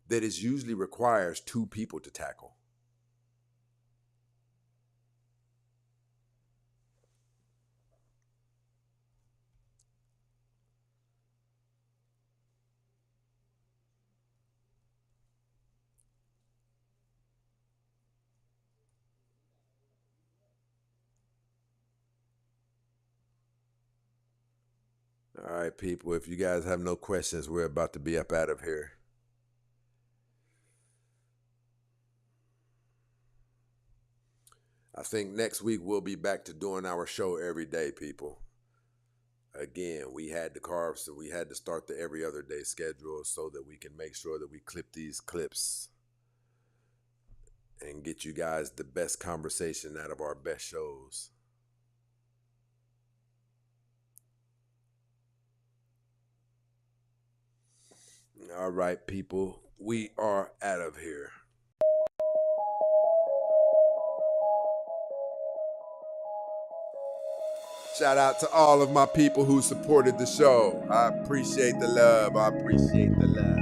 that is usually requires 2 people to tackle. All right, people, if you guys have no questions, we're about to be up out of here. I think next week we'll be back to doing our show every day, people. Again, we had to carve, so we had to start the every other day schedule so that we can make sure that we clip these clips and get you guys the best conversation out of our best shows. All right, people, we are out of here. Shout out to all of my people who supported the show. I appreciate the love. I appreciate the love.